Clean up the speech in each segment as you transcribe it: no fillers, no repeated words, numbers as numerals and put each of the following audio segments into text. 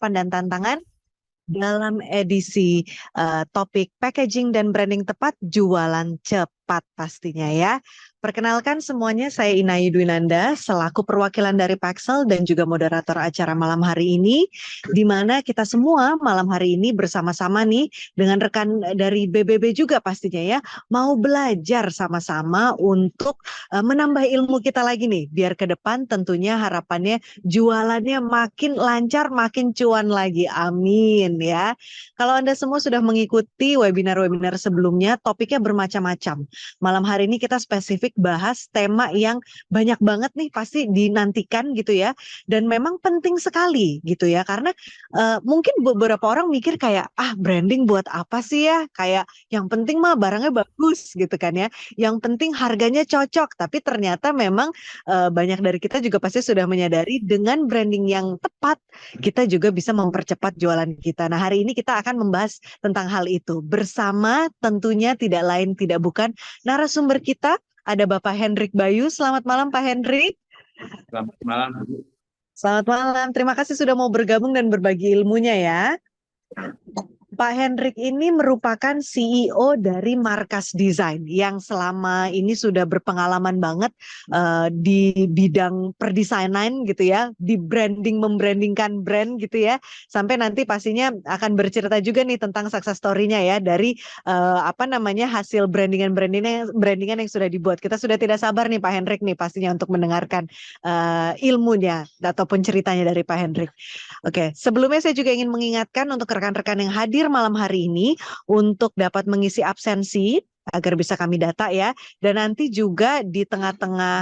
harapan dan tantangan dalam edisi topik packaging dan branding tepat, jualan cepat pastinya ya. Perkenalkan semuanya, saya Inai Dwinanda selaku perwakilan dari Paxel dan juga moderator acara malam hari ini, di mana kita semua malam hari ini bersama-sama nih dengan rekan dari BBB juga pastinya ya, mau belajar sama-sama untuk menambah ilmu kita lagi nih, biar ke depan tentunya harapannya jualannya makin lancar, makin cuan lagi. Amin ya. Kalau Anda semua sudah mengikuti webinar-webinar sebelumnya, topiknya bermacam-macam. Malam hari ini kita spesifik bahas tema yang banyak banget nih pasti dinantikan gitu ya. Dan memang penting sekali gitu ya. Karena mungkin beberapa orang mikir kayak, branding buat apa sih ya? Kayak yang penting mah barangnya bagus gitu kan ya. Yang penting harganya cocok. Tapi ternyata memang banyak dari kita juga pasti sudah menyadari dengan branding yang tepat, kita juga bisa mempercepat jualan kita. Nah, hari ini kita akan membahas tentang hal itu bersama tentunya tidak lain tidak bukan narasumber kita, ada Bapak Hendrik Bayu. Selamat malam Pak Hendrik. Selamat malam. Selamat malam, terima kasih sudah mau bergabung dan berbagi ilmunya ya. Pak Hendrik ini merupakan CEO dari Markas Design yang selama ini sudah berpengalaman banget di bidang perdesainan gitu ya, di branding, membrandingkan brand gitu ya, sampai nanti pastinya akan bercerita juga nih tentang success story-nya ya dari hasil brandingan yang sudah dibuat. Kita sudah tidak sabar nih Pak Hendrik nih pastinya untuk mendengarkan ilmunya ataupun ceritanya dari Pak Hendrik. Oke, sebelumnya saya juga ingin mengingatkan untuk rekan-rekan yang hadir malam hari ini untuk dapat mengisi absensi agar bisa kami data ya. Dan nanti juga di tengah-tengah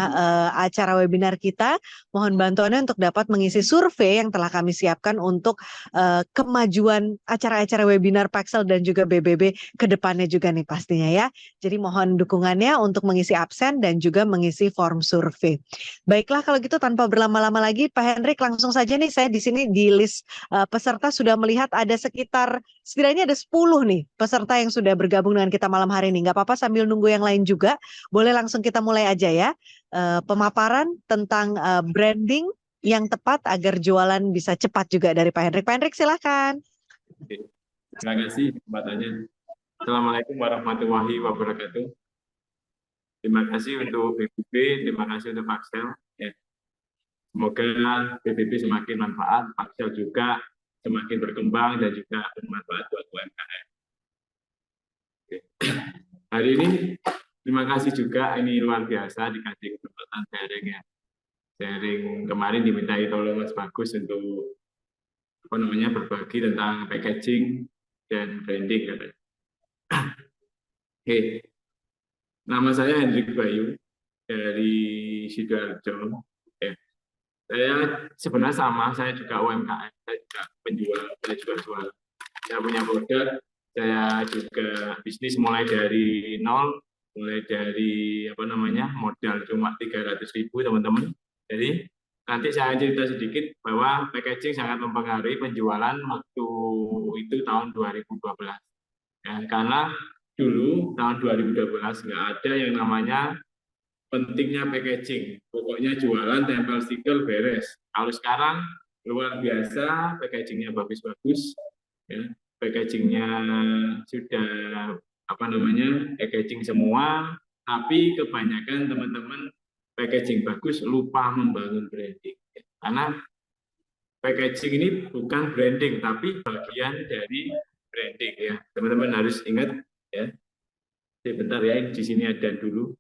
acara webinar kita, mohon bantuannya untuk dapat mengisi survei yang telah kami siapkan untuk kemajuan acara-acara webinar Paxel dan juga BBB ke depannya juga nih pastinya ya. Jadi mohon dukungannya untuk mengisi absen dan juga mengisi form survei. Baiklah kalau gitu tanpa berlama-lama lagi Pak Hendrik, langsung saja nih, saya di sini di list peserta sudah melihat ada setidaknya ada 10 nih peserta yang sudah bergabung dengan kita malam hari ini. Nggak apa-apa sambil nunggu yang lain juga, boleh langsung kita mulai aja ya. Pemaparan tentang branding yang tepat agar jualan bisa cepat juga dari Pak Hendrik. Pak Hendrik silakan. Terima kasih kesempatannya. Assalamualaikum warahmatullahi wabarakatuh. Terima kasih untuk BBB, terima kasih untuk Paxel. Ya. Semoga BBB semakin manfaat, Paxel juga semakin berkembang dan juga bermanfaat buat UMKM. Hari ini terima kasih juga, ini luar biasa dikasih kesempatan sharing ya. Sharing kemarin dimintai tolong Mas Bagus untuk berbagi tentang packaging dan branding katanya. Oke. Nama saya Hendrik Bayu dari Sidoarjo. Saya sebenarnya sama, saya juga UMKM, saya juga penjual, saya juga jual. Saya punya produk, saya juga bisnis mulai dari nol, mulai dari modal cuma 300.000 teman-teman. Jadi nanti saya cerita sedikit bahwa packaging sangat mempengaruhi penjualan waktu itu tahun 2012. Ya, karena dulu tahun 2012 nggak ada yang namanya pentingnya packaging, pokoknya jualan, tempel stiker, beres. Kalau sekarang luar biasa, packagingnya bagus-bagus, ya. Packagingnya sudah packaging semua, tapi kebanyakan teman-teman packaging bagus lupa membangun branding. Ya. Karena packaging ini bukan branding, tapi bagian dari branding ya. Teman-teman harus ingat ya. Sebentar ya, di sini ada dulu.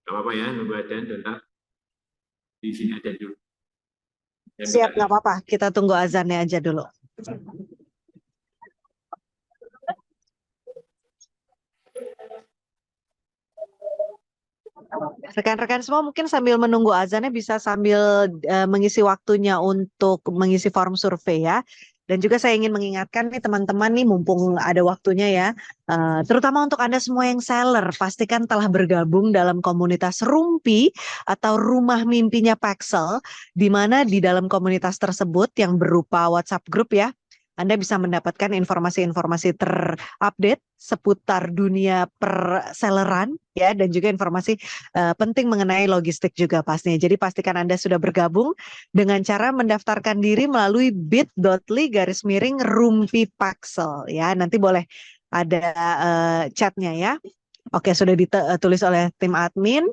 Gak apa-apa ya, nunggu adan bentar. Di sini aja dulu. Siap, nggak apa-apa. Kita tunggu azannya aja dulu. Rekan-rekan semua mungkin sambil menunggu azannya bisa sambil mengisi waktunya untuk mengisi form survei ya. Dan juga saya ingin mengingatkan nih teman-teman nih mumpung ada waktunya ya, terutama untuk Anda semua yang seller, pastikan telah bergabung dalam komunitas Rumpi atau Rumah Mimpinya Paxel, di mana di dalam komunitas tersebut yang berupa WhatsApp group ya, Anda bisa mendapatkan informasi-informasi terupdate seputar dunia perselleran ya, dan juga informasi penting mengenai logistik juga pastinya. Jadi pastikan Anda sudah bergabung dengan cara mendaftarkan diri melalui bit.ly/rumpipaksel ya. Nanti boleh ada chatnya ya. Oke, sudah ditulis oleh tim admin.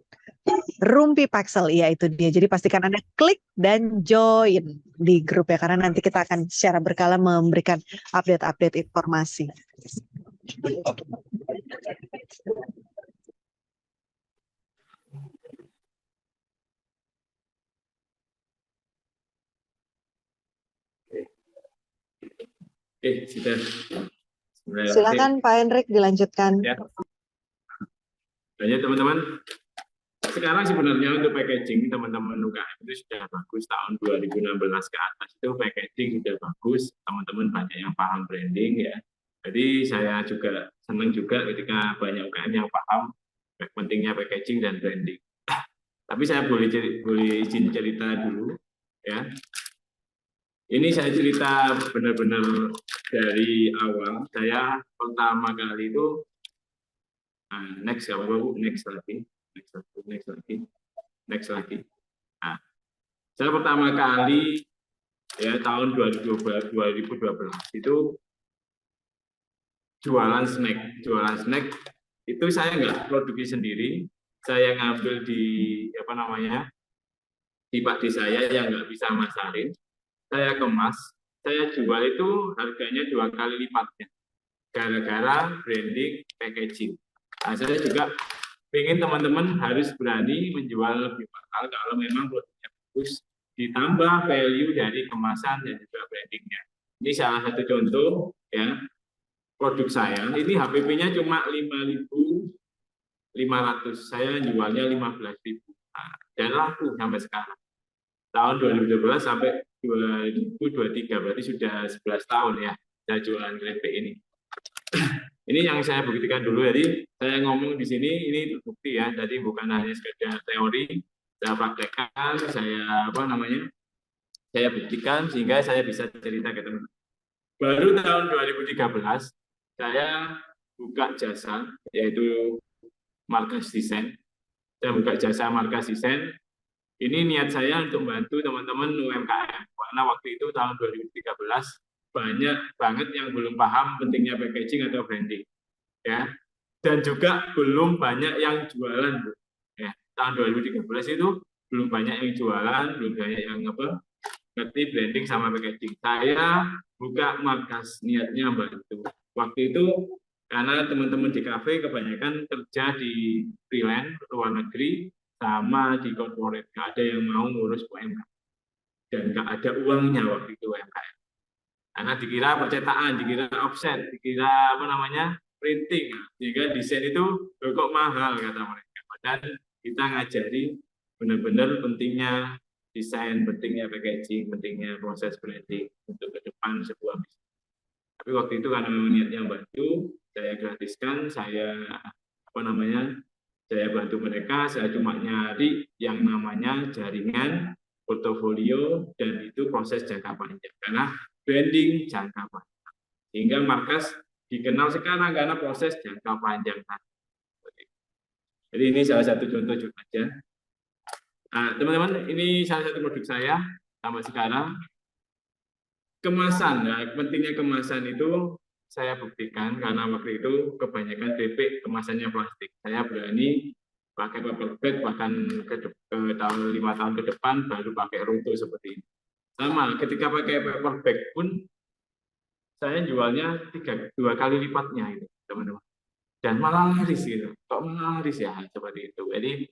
Rumpi Paksel, iya itu dia. Jadi pastikan Anda klik dan join di grup ya, karena nanti kita akan secara berkala memberikan update-update informasi. Sudah. Silakan Pak Hendrik dilanjutkan. Ya. Banyak teman-teman. Sekarang sebenarnya untuk packaging teman-teman UKM itu sudah bagus. Tahun 2016 ke atas itu packaging sudah bagus. Teman-teman banyak yang paham branding ya. Jadi saya juga senang juga ketika banyak UKM yang paham pentingnya packaging dan branding. Tapi saya boleh izin cerita dulu ya. Ini saya cerita benar-benar dari awal. Saya pertama kali itu next lagi. Nah, saya pertama kali ya tahun 2012 itu jualan snack itu saya nggak produksi sendiri, saya ngambil di di pakde saya yang nggak bisa masarin, saya kemas, saya jual itu harganya 2 kali lipatnya gara-gara branding packaging. Nah, saya juga ingin teman-teman harus berani menjual lebih mahal kalau memang produknya bagus, ditambah value dari kemasan dan juga brandingnya. Ini salah satu contoh ya produk saya. Ini HPP-nya cuma 5.500, saya jualnya 15.000 dan laku sampai sekarang. Tahun 2012 sampai 2023 berarti sudah 11 tahun ya saya jualan keripik ini. Ini yang saya buktikan dulu. Jadi saya ngomong di sini ini bukti ya. Jadi bukan hanya sekedar teori, saya praktekkan, saya saya buktikan sehingga saya bisa cerita ke teman. Baru tahun 2013 saya buka jasa yaitu markas desain. Saya buka jasa markas desain. Ini niat saya untuk membantu teman-teman UMKM karena waktu itu tahun 2013 banyak banget yang belum paham pentingnya packaging atau branding ya, dan juga belum banyak yang jualan ya. Tahun 2013 itu belum banyak yang jualan, belum banyak yang ngerti branding sama packaging. Saya buka markas niatnya bantu. Waktu itu karena teman-teman di kafe kebanyakan kerja di freelance luar negeri sama di corporate, nggak ada yang mau ngurus UMKM dan nggak ada uangnya waktu itu UMKM. Karena dikira percetakan, dikira offset, dikira printing, sehingga desain itu kok mahal kata mereka. Padahal kita ngajari benar-benar pentingnya desain, pentingnya packaging, pentingnya proses branding untuk ke depan sebuah bisnis. Tapi waktu itu karena niatnya bantu, saya gratiskan, saya saya bantu mereka, saya cuma nyari yang namanya jaringan, portofolio, dan itu proses jangka panjang. Karena branding jangka panjang. Sehingga markas dikenal sekarang karena proses jangka panjang. Jadi ini salah satu contoh juga aja. Nah, teman-teman, ini salah satu produk saya sampai sekarang. Kemasan, ya, pentingnya kemasan itu saya buktikan karena waktu itu kebanyakan keripik kemasannya plastik. Saya berani pakai paper bag, bahkan ke tahun 5 tahun ke depan baru pakai rute seperti ini. Sama, ketika pakai paper bag pun saya jualnya 2 kali lipatnya itu, teman-teman. Dan malah laris gitu. Kok malah laris ya seperti itu. Jadi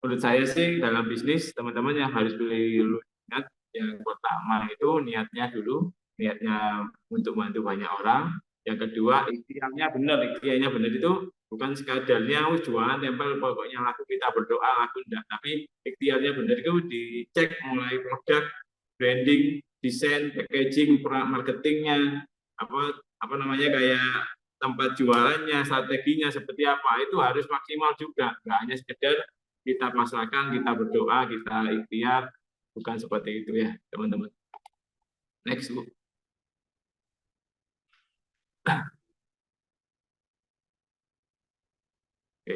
menurut saya sih dalam bisnis teman-teman yang harus beli ingat yang pertama itu niatnya dulu, niatnya untuk bantu banyak orang. Yang kedua ikhtiarnya benar, ikhtiarnya benar itu bukan sekadarnya jualan tempel pokoknya laku kita berdoa laku enggak, tapi ikhtiarnya benar itu dicek mulai produk, branding, desain, packaging, marketingnya, kayak tempat jualannya, strateginya seperti apa itu harus maksimal juga, nggak hanya sekedar kita pasrahkan, kita berdoa, kita ikhtiar, bukan seperti itu ya teman-teman. Next Bu. Oke.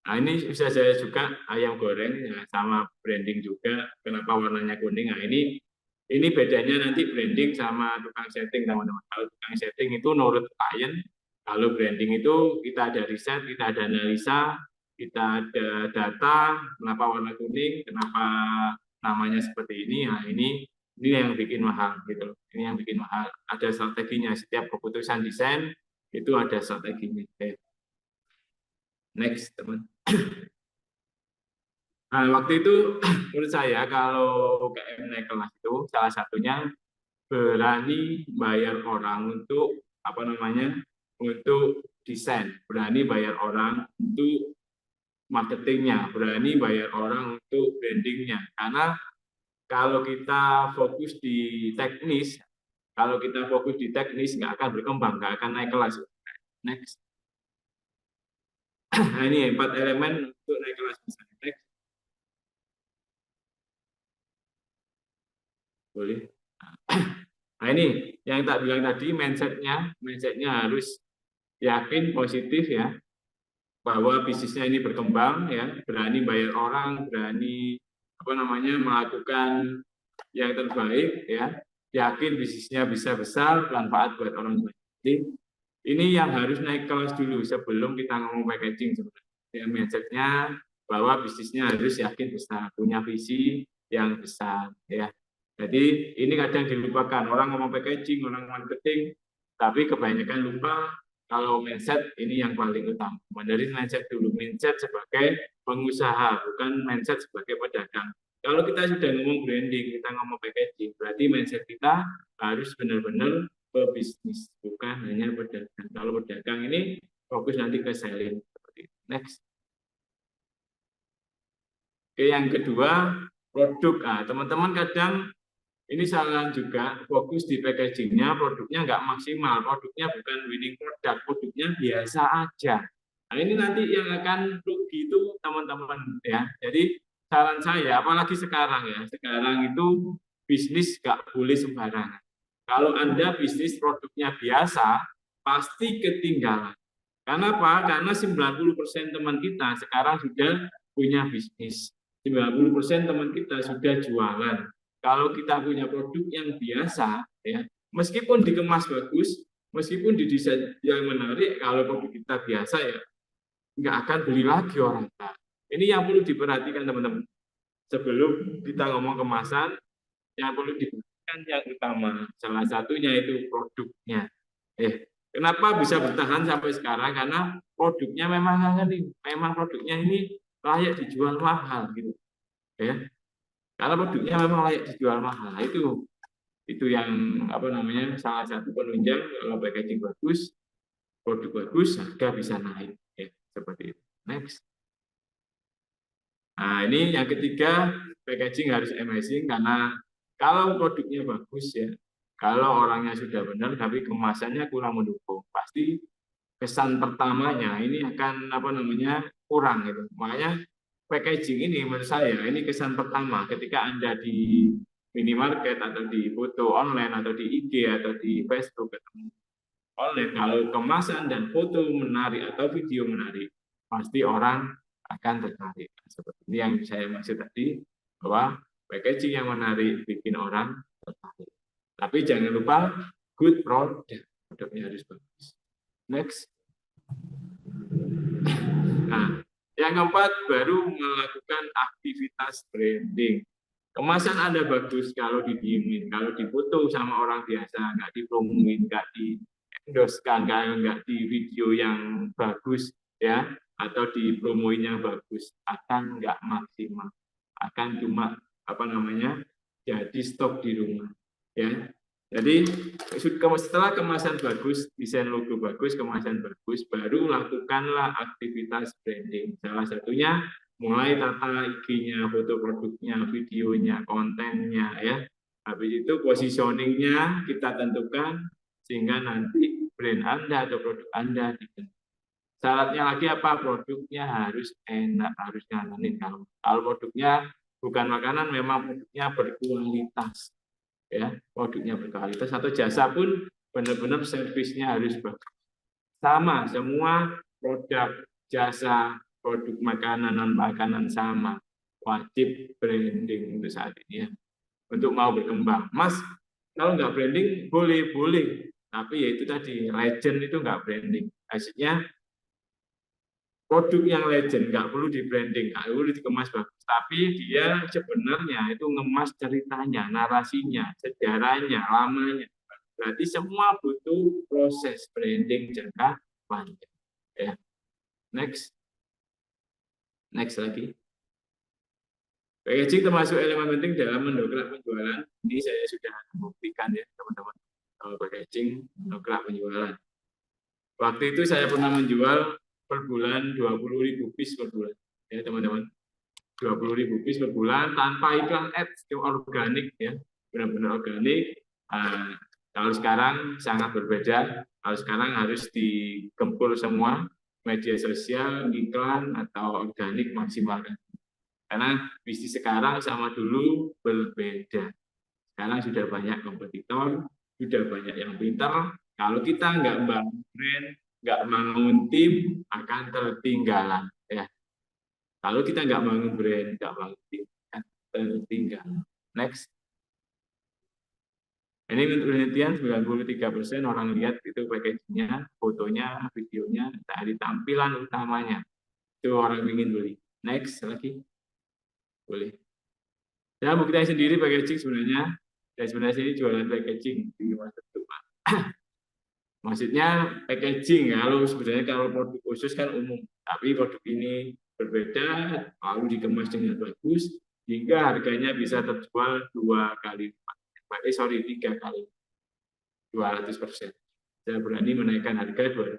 Nah, ini bisa saya juga ayam goreng ya, sama branding juga. Kenapa warnanya kuning? Nah, ini bedanya nanti branding sama tukang setting, teman-teman. Kalau tukang setting itu nurut klien, kalau branding itu kita ada riset, kita ada analisa, kita ada data, kenapa warna kuning, kenapa namanya seperti ini. Nah, ini yang bikin mahal gitu loh. Ini yang bikin mahal. Ada strateginya. Setiap keputusan desain itu ada strateginya. Oke. Next, teman. Nah, waktu itu menurut saya kalau UKM naik kelas itu salah satunya berani bayar orang untuk apa namanya untuk desain, berani bayar orang untuk marketingnya, berani bayar orang untuk brandingnya. Karena kalau kita fokus di teknis, kalau kita fokus di teknis nggak akan berkembang, nggak akan naik kelas. Next. Nah, ini 4 elemen untuk naik kelas. Next. Boleh. Nah, ini yang tak bilang tadi, mindsetnya harus yakin positif ya, bahwa bisnisnya ini berkembang ya, berani bayar orang, berani apa namanya melakukan yang terbaik ya, yakin bisnisnya bisa besar, bermanfaat buat orang banyak. Jadi ini yang harus naik kelas dulu sebelum kita ngomong packaging sebenarnya. Ya, mindsetnya bahwa bisnisnya harus yakin besar, punya visi yang besar ya. Jadi ini kadang dilupakan, orang ngomong packaging, orang marketing, tapi kebanyakan lupa kalau mindset ini yang paling utama. Dari mindset dulu, mindset sebagai pengusaha, bukan mindset sebagai pedagang. Kalau kita sudah ngomong branding, kita ngomong packaging, berarti mindset kita harus benar-benar pebisnis, bukan hanya pedagang. Kalau pedagang ini fokus nanti ke selling. Next. Oke, yang kedua, produk. Nah, teman-teman kadang ini salah juga, fokus di packagingnya, produknya nggak maksimal, produknya bukan winning product, produknya biasa aja. Nah, ini nanti yang akan rugi itu teman-teman ya. Jadi saran saya, apalagi sekarang ya, sekarang itu bisnis nggak boleh sembarangan. Kalau Anda bisnis produknya biasa, pasti ketinggalan. Karena apa? Karena 90% teman kita sekarang sudah punya bisnis. 90% teman kita sudah jualan. Kalau kita punya produk yang biasa, ya, meskipun dikemas bagus, meskipun didesain yang menarik, kalau produk kita biasa ya nggak akan beli lagi orang. Nah, ini yang perlu diperhatikan teman-teman. Sebelum kita ngomong kemasan, yang perlu diperhatikan yang utama, salah satunya itu produknya. Kenapa bisa bertahan sampai sekarang? Karena produknya memang produknya ini layak dijual mahal gitu, ya. Karena produknya memang layak dijual mahal. Itu yang apa namanya salah satu penunjang kalau packaging bagus, produk bagus, harga bisa naik. Ya, seperti itu. Next. Nah, ini yang ketiga, packaging harus amazing karena kalau produknya bagus ya, kalau orangnya sudah benar tapi kemasannya kurang mendukung, pasti kesan pertamanya ini akan apa namanya kurang gitu. Makanya packaging ini menurut saya ini kesan pertama ketika Anda di minimarket atau di foto online atau di IG atau di Facebook ketemu online, kalau kemasan dan foto menarik atau video menarik, pasti orang akan tertarik. Seperti ini yang saya maksud tadi, bahwa packaging yang menarik bikin orang tertarik. Tapi jangan lupa good product, produknya harus bagus. Next. Nah, yang keempat baru melakukan aktivitas branding. Kemasan Anda bagus kalau didiemin, kalau difoto sama orang biasa, nggak dipromoin, nggak diendoskan, nggak di video yang bagus, ya, atau dipromoin yang bagus, akan nggak maksimal, akan cuma apa namanya jadi stok di rumah, ya. Jadi setelah kemasan bagus, desain logo bagus, kemasan bagus, baru lakukanlah aktivitas branding. Salah satunya mulai tata IG-nya, foto produknya, videonya, kontennya, ya. Habis itu positioning-nya kita tentukan sehingga nanti brand Anda atau produk Anda dikenal. Syaratnya lagi apa? Produknya harus enak, harus nyananin. Kalau produknya bukan makanan, memang produknya berkualitas. Ya, produknya berkualitas atau jasa pun benar-benar servisnya harus bagus. Sama, semua produk, jasa, produk makanan, non-makanan sama. Wajib branding untuk saat ini ya. Untuk mau berkembang. Mas, kalau nggak branding, boleh. Tapi ya itu tadi, legend itu nggak branding. Hasilnya, produk yang legend nggak perlu di branding, nggak perlu dikemas bagus, tapi dia sebenarnya itu ngemas ceritanya, narasinya, sejarahnya, lamanya. Berarti semua butuh proses branding jangka panjang. Ya, next lagi. Packaging termasuk elemen penting dalam mendongkrak penjualan. Ini saya sudah buktikan ya teman-teman. Kalau packaging mendongkrak penjualan. Waktu itu saya pernah menjual per bulan 20.000 piece per bulan, ya teman-teman. 20.000 piece per bulan tanpa iklan ads, itu organik ya, benar-benar organik. Kalau sekarang sangat berbeda. Kalau sekarang harus digempur semua media sosial, iklan atau organik maksimalkan. Karena bisnis sekarang sama dulu berbeda. Sekarang sudah banyak kompetitor, sudah banyak yang pintar. Kalau kita nggak bangun brand, nggak bangun tim, akan tertinggalan. Ya. Kalau kita nggak bangun brand, nggak bangun tim, akan tertinggalan. Next. Ini menurut penelitian 93% orang lihat itu packagingnya, fotonya, videonya, dari tampilan utamanya. Itu orang ingin beli. Next lagi. Boleh. Saya buktikan sendiri packaging sebenarnya. Dan sebenarnya ini jualan packaging di masa depan. Maksudnya packaging ya, kalau produk khusus kan umum, tapi produk ini berbeda, lalu dikemas dengan bagus, hingga harganya bisa terjual 3 kali, 200%. Saya berani menaikkan harga 200%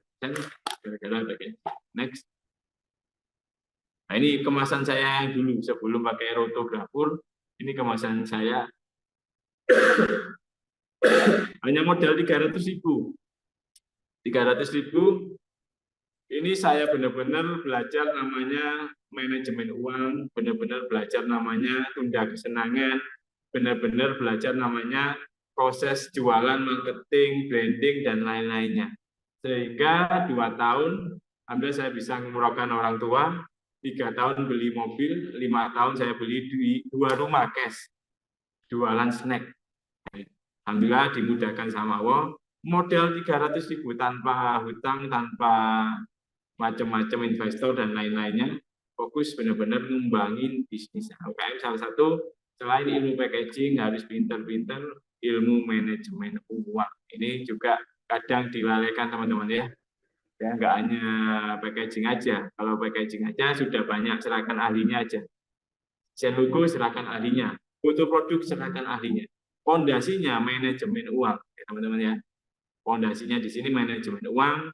gara-gara packaging. Next. Nah, ini kemasan saya yang dulu sebelum pakai rotografur. Ini kemasan saya hanya modal 300.000. 300.000 ini saya benar-benar belajar namanya manajemen uang, benar-benar belajar namanya tunda kesenangan, benar-benar belajar namanya proses jualan, marketing, branding, dan lain-lainnya. Sehingga 2 tahun, alhamdulillah saya bisa mengumrohkan orang tua, 3 tahun beli mobil, 5 tahun saya beli 2 rumah cash, jualan snack. Alhamdulillah dimudahkan sama Allah, modal 300.000 tanpa hutang, tanpa macam-macam investor dan lain-lainnya, fokus benar-benar ngembangin bisnis UKM. Salah satu selain ilmu packaging harus pintar-pintar ilmu manajemen uang. Ini juga kadang dilalaikan teman-teman ya. Ya nggak hanya packaging aja. Kalau packaging aja sudah banyak, serahkan ahlinya aja. Desain logo serahkan ahlinya. Foto produk serahkan ahlinya. Fondasinya manajemen uang, ya, teman-teman ya. Fondasinya di sini manajemen uang.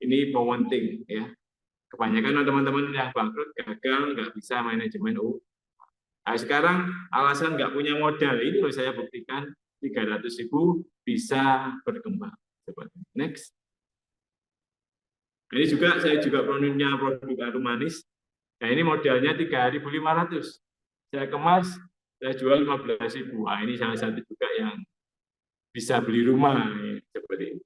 Ini penting ya. Kebanyakan teman-teman yang bangkrut gagal nggak bisa manajemen uang. Nah, sekarang alasan nggak punya modal ini loh saya buktikan 300.000 bisa berkembang. Next. Ini juga saya juga punya produk harum manis. Nah ini modalnya 3.500. Saya kemas, saya jual 15.000. Nah, ini salah satu juga yang bisa beli rumah seperti ini.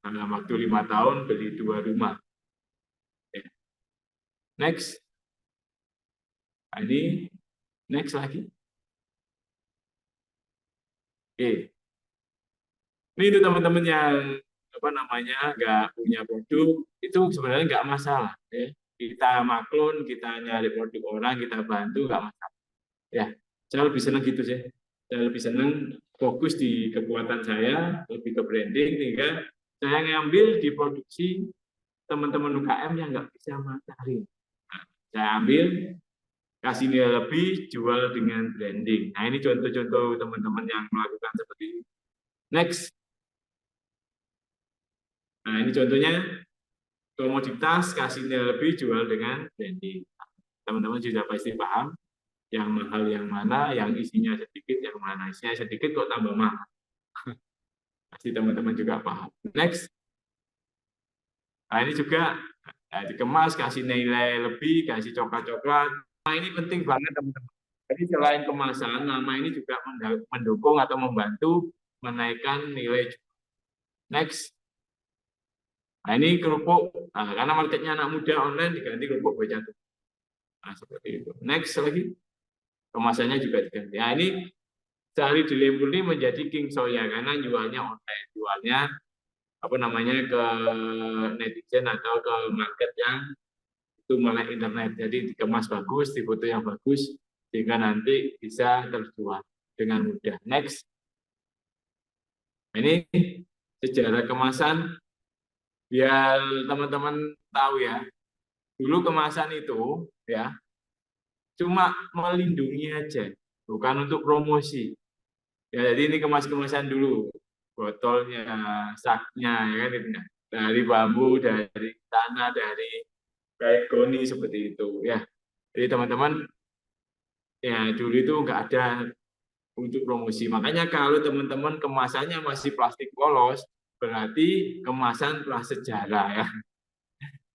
Dalam waktu 5 tahun beli 2 rumah. Next. Nah, ini next lagi. Oke. Ini itu teman-teman yang nggak punya produk, itu sebenarnya nggak masalah. Ya. Kita maklun, kita nyari produk orang, kita bantu, nggak masalah. Ya, saya lebih senang gitu sih. Saya lebih senang fokus di kekuatan saya, lebih ke branding, sehingga saya ngambil di produksi teman-teman UKM yang nggak bisa materi. Nah, saya ambil, kasih nilai lebih, jual dengan branding. Nah, ini contoh-contoh teman-teman yang melakukan seperti ini. Next. Nah, ini contohnya komoditas, kasih nilai lebih, jual dengan branding. Teman-teman sudah pasti paham yang mahal yang mana, yang isinya sedikit yang mana. Isinya sedikit kok tambah mahal. Pasti teman-teman juga paham. Next. Nah, ini juga dikemas, kasih nilai lebih, kasih coklat-coklat. Nah, ini penting banget teman-teman. Jadi selain kemasan, nama ini juga mendukung atau membantu menaikkan nilai jual. Next. Nah, ini kerupuk. Nah, karena marketnya anak muda online diganti kerupuk baca tuh. Nah, seperti itu. Next lagi. Kemasannya juga diganti. Nah, ini sehari di Lembur ini menjadi king soya karena jualnya online, jualnya apa namanya ke netizen atau ke market yang itu melek internet. Jadi dikemas bagus, difoto yang bagus, sehingga nanti bisa terjual dengan mudah. Next. Ini sejarah kemasan biar teman-teman tahu ya. Dulu kemasan itu ya cuma melindungi aja, bukan untuk promosi. Ya, jadi ini kemas-kemasan dulu, botolnya, saknya, ya kan itu ya. Dari bambu, dari tanah, dari kayak goni seperti itu ya. Jadi teman-teman ya dulu itu nggak ada untuk promosi. Makanya kalau teman-teman kemasannya masih plastik polos, berarti kemasan prasejarah ya.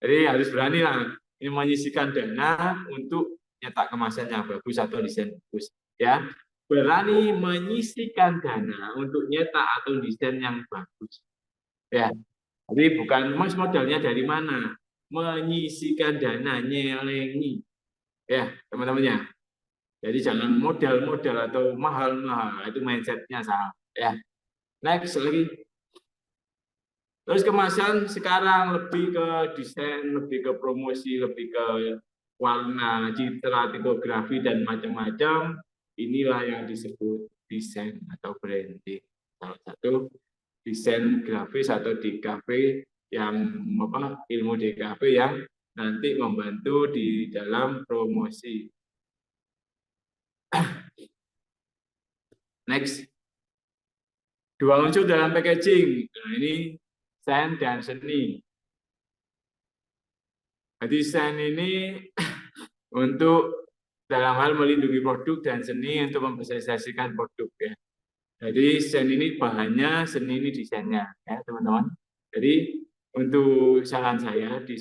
Jadi harus berani lah ini menyisihkan dana untuk nyetak kemasan yang bagus atau desain bagus ya. Berani menyisihkan dana untuk nyetak atau desain yang bagus ya. Jadi bukan mas modalnya dari mana, menyisihkan dana, nyelengi ya teman-temannya. Jadi jangan modal-modal atau mahal-mahal, itu mindsetnya salah ya. Next lagi. Terus kemasan sekarang lebih ke desain, lebih ke promosi, lebih ke warna, citra, tipografi, dan macam-macam. Inilah yang disebut desain atau branding. Salah satu desain grafis atau DKV yang apa, ilmu DKV yang nanti membantu di dalam promosi. Next. Dua unsur dalam packaging. Nah, ini desain dan seni. Desain ini untuk dalam hal melindungi produk dan seni untuk memvisualisasikan produk ya. Jadi desain ini bahannya, seni ini desainnya ya teman-teman. Jadi untuk saran saya di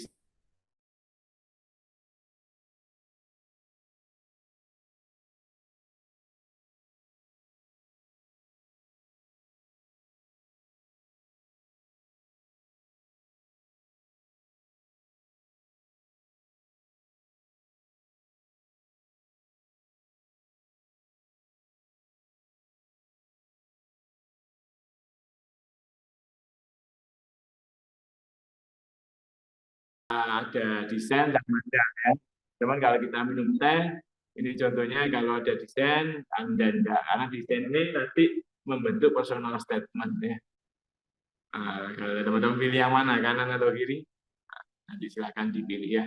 ada desain dan ada ya. Cuman kalau kita minum teh, ini contohnya kalau ada desain dan enggak, karena desain ini nanti membentuk personal statement ya. Kalau teman-teman pilih yang mana, kanan atau kiri, nanti silakan dipilih ya.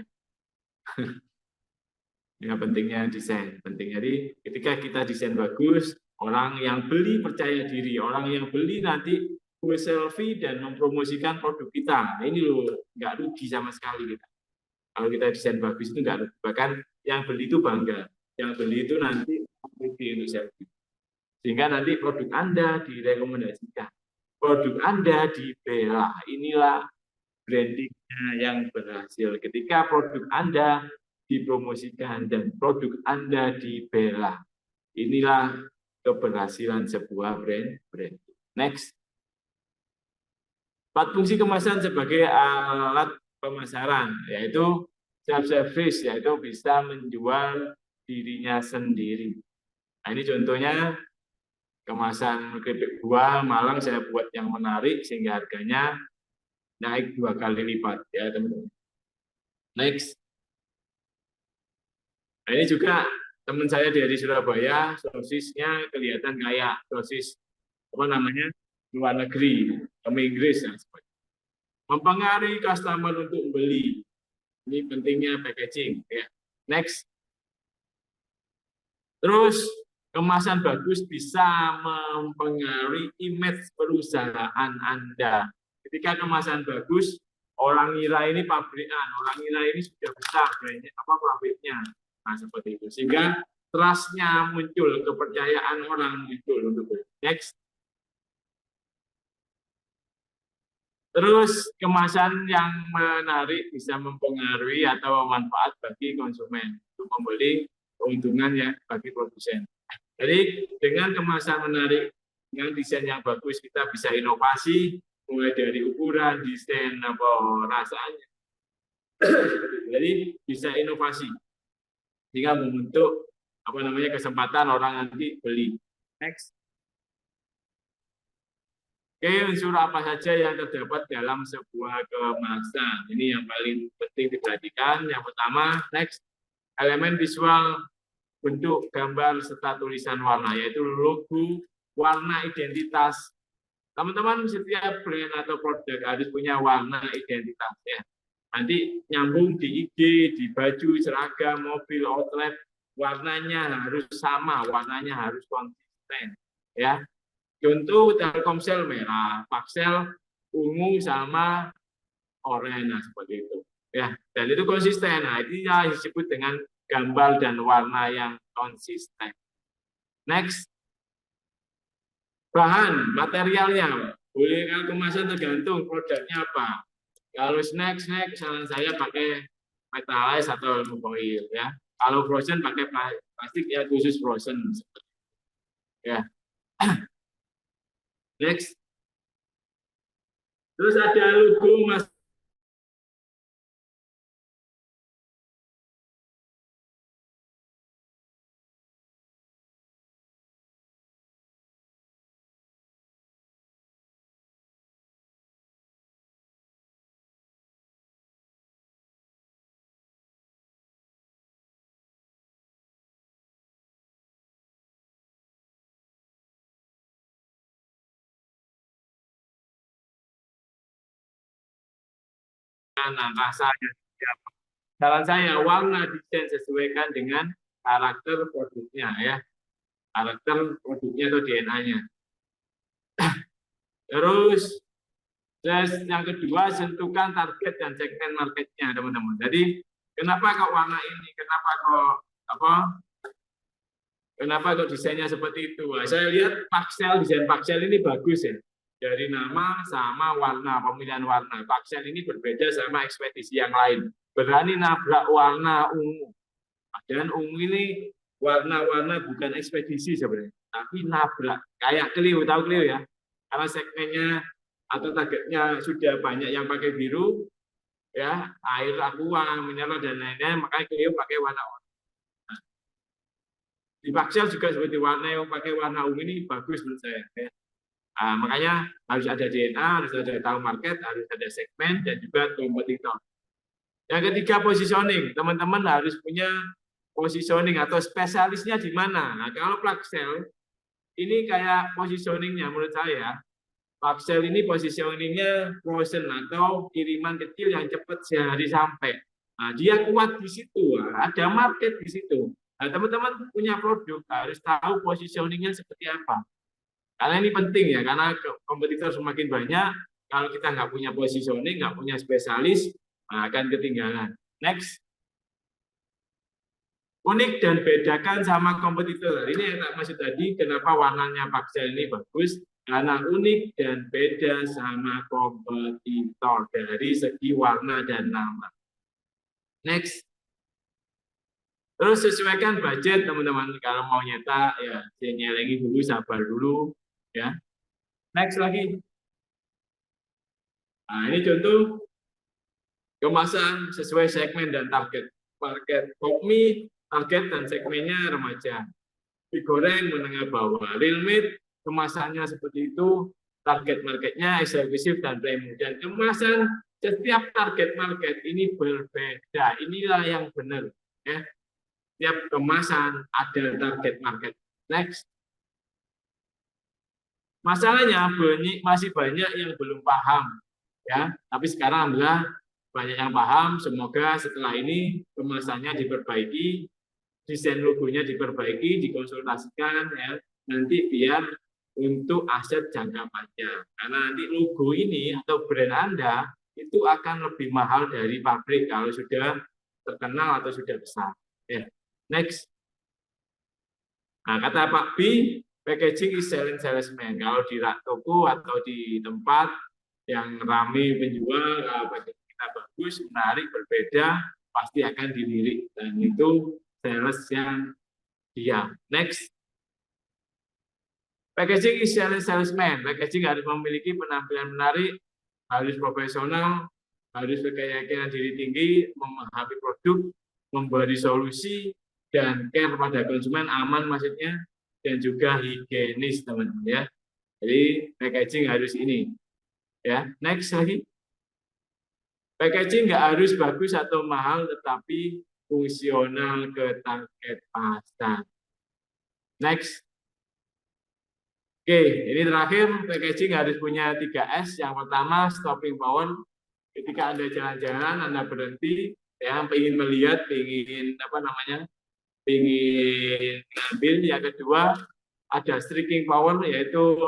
Ya, pentingnya desain, penting. Jadi ketika kita desain bagus, orang yang beli percaya diri, orang yang beli nanti selfie dan mempromosikan produk kita. Nah, ini loh, nggak rugi sama sekali kita. Kalau kita desain bagus itu nggak rugi. Bahkan yang beli itu bangga. Yang beli itu nanti rugi untuk selfie. Sehingga nanti produk Anda direkomendasikan. Produk Anda dibela. Inilah brandingnya yang berhasil. Ketika produk Anda dipromosikan dan produk Anda dibela. Inilah keberhasilan sebuah brand. Next. 4 fungsi kemasan sebagai alat pemasaran, yaitu self-service, yaitu bisa menjual dirinya sendiri. Nah, ini contohnya kemasan keripik buah Malang saya buat yang menarik sehingga harganya naik 2 kali lipat ya teman-teman. Next. Nah, ini juga teman saya dari Surabaya, sosisnya kelihatan kayak sosis apa namanya luar negeri, Inggris ya. Mempengaruhi customer untuk beli. Ini pentingnya packaging. Ya. Next. Terus kemasan bagus bisa mempengaruhi image perusahaan Anda. Ketika kemasan bagus, orang ngira ini pabrikan, orang ngira ini sudah besar brandnya, apa pabriknya. Nah, seperti itu. Sehingga trust-nya muncul, kepercayaan orang muncul untuk beli. Next. Terus kemasan yang menarik bisa mempengaruhi atau manfaat bagi konsumen untuk membeli keuntungan ya bagi produsen. Jadi dengan kemasan menarik, dengan desain yang bagus kita bisa inovasi mulai dari ukuran, desain, apa rasanya. Jadi bisa inovasi sehingga membentuk apa namanya kesempatan orang nanti beli. Next. Oke, unsur apa saja yang terdapat dalam sebuah kemasan? Ini yang paling penting diperhatikan. Yang pertama, next, elemen visual, bentuk, gambar, serta tulisan warna, yaitu logo, warna, identitas. Teman-teman, setiap brand atau produk harus punya warna identitas. Ya. Nanti nyambung di IG, di baju, seragam, mobil, outlet, warnanya harus sama, warnanya harus konsisten. Ya. Contoh Telkomsel merah, Paksel ungu sama oranye, nah seperti itu. Ya, dan itu konsisten. Nah, ini yang disebut dengan gambar dan warna yang konsisten. Next, bahan materialnya. Boleh kalau kemasan tergantung produknya apa. Kalau snack, saran saya pakai metalize atau foil ya. Kalau frozen pakai plastik ya khusus frozen. Ya. Next. Terus ada logo Mas. Rasanya. Saran saya warna desain sesuaikan dengan karakter produknya ya, karakter produknya atau DNA-nya. Terus yang kedua tentukan target dan segmen marketnya teman-teman. Jadi kenapa kok warna ini, kenapa kok desainnya seperti itu? Nah, saya lihat desain Paksel ini bagus ya. Dari nama sama warna, pemilihan warna. Paksel ini berbeda sama ekspedisi yang lain. Berani nabrak warna ungu. Dan ungu ini warna-warna bukan ekspedisi sebenarnya, tapi nabrak. Kayak Clio, tahu Clio ya? Karena segmennya atau targetnya sudah banyak yang pakai biru, ya air aqua, mineral dan lain-lain, makanya Clio pakai warna oranye. Di Paksel juga seperti warna yang pakai warna ungu ini bagus menurut saya. Ya. Nah, makanya harus ada DNA, harus ada tahu market, harus ada segmen, dan juga kompetitor. Yang ketiga, positioning. Teman-teman harus punya positioning atau spesialisnya di mana. Nah, kalau Paksel, ini kayak positioningnya menurut saya. Paksel ini positioningnya frozen atau kiriman kecil yang cepat sehari sampai. Nah, dia kuat di situ, ada market di situ. Nah, teman-teman punya produk, harus tahu positioningnya seperti apa. Karena ini penting ya, karena kompetitor semakin banyak, kalau kita nggak punya positioning, nggak punya spesialis, akan ketinggalan. Next. Unik dan bedakan sama kompetitor. Ini yang tak maksud tadi, kenapa warnanya Paksel ini bagus, karena unik dan beda sama kompetitor dari segi warna dan nama. Next. Terus sesuaikan budget teman-teman. Kalau mau nyetak, ya nyelengi dulu, sabar dulu. Ya. Next lagi. Nah, ini contoh kemasan sesuai segmen dan target. Market Pokmi, target dan segmennya remaja. Digoreng menengah bawah. Real meat, kemasannya seperti itu, target marketnya eksklusif dan premium. Dan kemasan setiap target market ini berbeda. Inilah yang benar. Ya. Setiap kemasan ada target market. Next. Masalahnya masih banyak yang belum paham. Ya, tapi sekarang alhamdulillah banyak yang paham. Semoga setelah ini kemasannya diperbaiki, desain logonya diperbaiki, dikonsultasikan ya, nanti biar untuk aset jangka panjang. Karena nanti logo ini atau brand Anda itu akan lebih mahal dari pabrik kalau sudah terkenal atau sudah besar. Ya. Next. Nah, kata Pak B, packaging is selling salesman. Kalau di toko atau di tempat yang ramai penjual, kalau packaging kita bagus, menarik, berbeda, pasti akan dilirik. Dan itu sales yang dia. Next. Packaging is salesman. Packaging harus memiliki penampilan menarik, harus profesional, harus berkeyakinan diri tinggi, memahami produk, memberi solusi, dan care pada konsumen, aman maksudnya, dan juga higienis, teman-teman ya. Jadi packaging harus ini. Ya, next lagi. Packaging nggak harus bagus atau mahal, tetapi fungsional ke target pasar. Next. Oke, ini terakhir, packaging harus punya 3S. Yang pertama, stopping power. Ketika Anda jalan-jalan, Anda berhenti, ya, ingin melihat, ingin ingin ngambil. Yang kedua, ada striking power, yaitu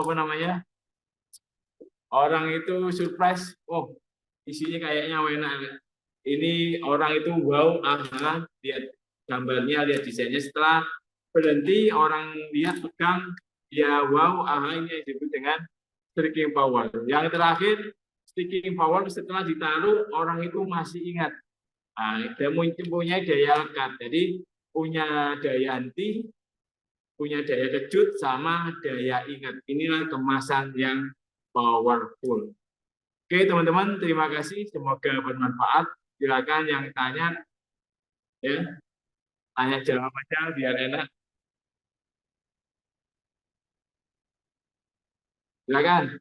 orang itu surprise, oh, isinya kayaknya enak. Ini orang itu wow, aha, lihat gambarnya, lihat desainnya. Setelah berhenti, orang lihat pegang, ya wow, aha, ini yang disebut dengan striking power. Yang terakhir, striking power setelah ditaruh, orang itu masih ingat. Nah, dia punya daya lekat, jadi punya daya anti, punya daya kejut, sama daya ingat. Inilah kemasan yang powerful. Oke, teman-teman, terima kasih. Semoga bermanfaat. Silakan yang tanya, ya, tanya jawab aja biar enak. Silakan.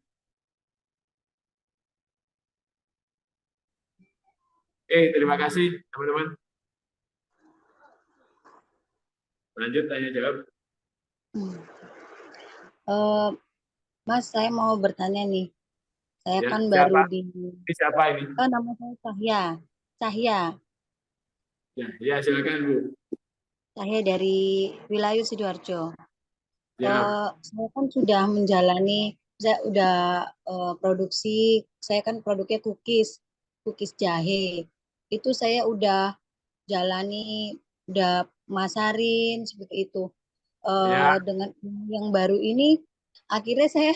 Oke, terima kasih, teman-teman. Lanjut tanya jawab. Mas, saya mau bertanya nih. Saya Ya, kan siapa? baru di... Ini siapa ini? Oh, nama saya Cahya. Cahya. Ya, silakan Bu. Cahya dari wilayah Sidoarjo. Ya. Saya kan sudah menjalani, saya udah produksi, saya kan produknya cookies jahe. Itu saya udah jalani, udah masarin seperti itu. Ya. Dengan yang baru ini, akhirnya saya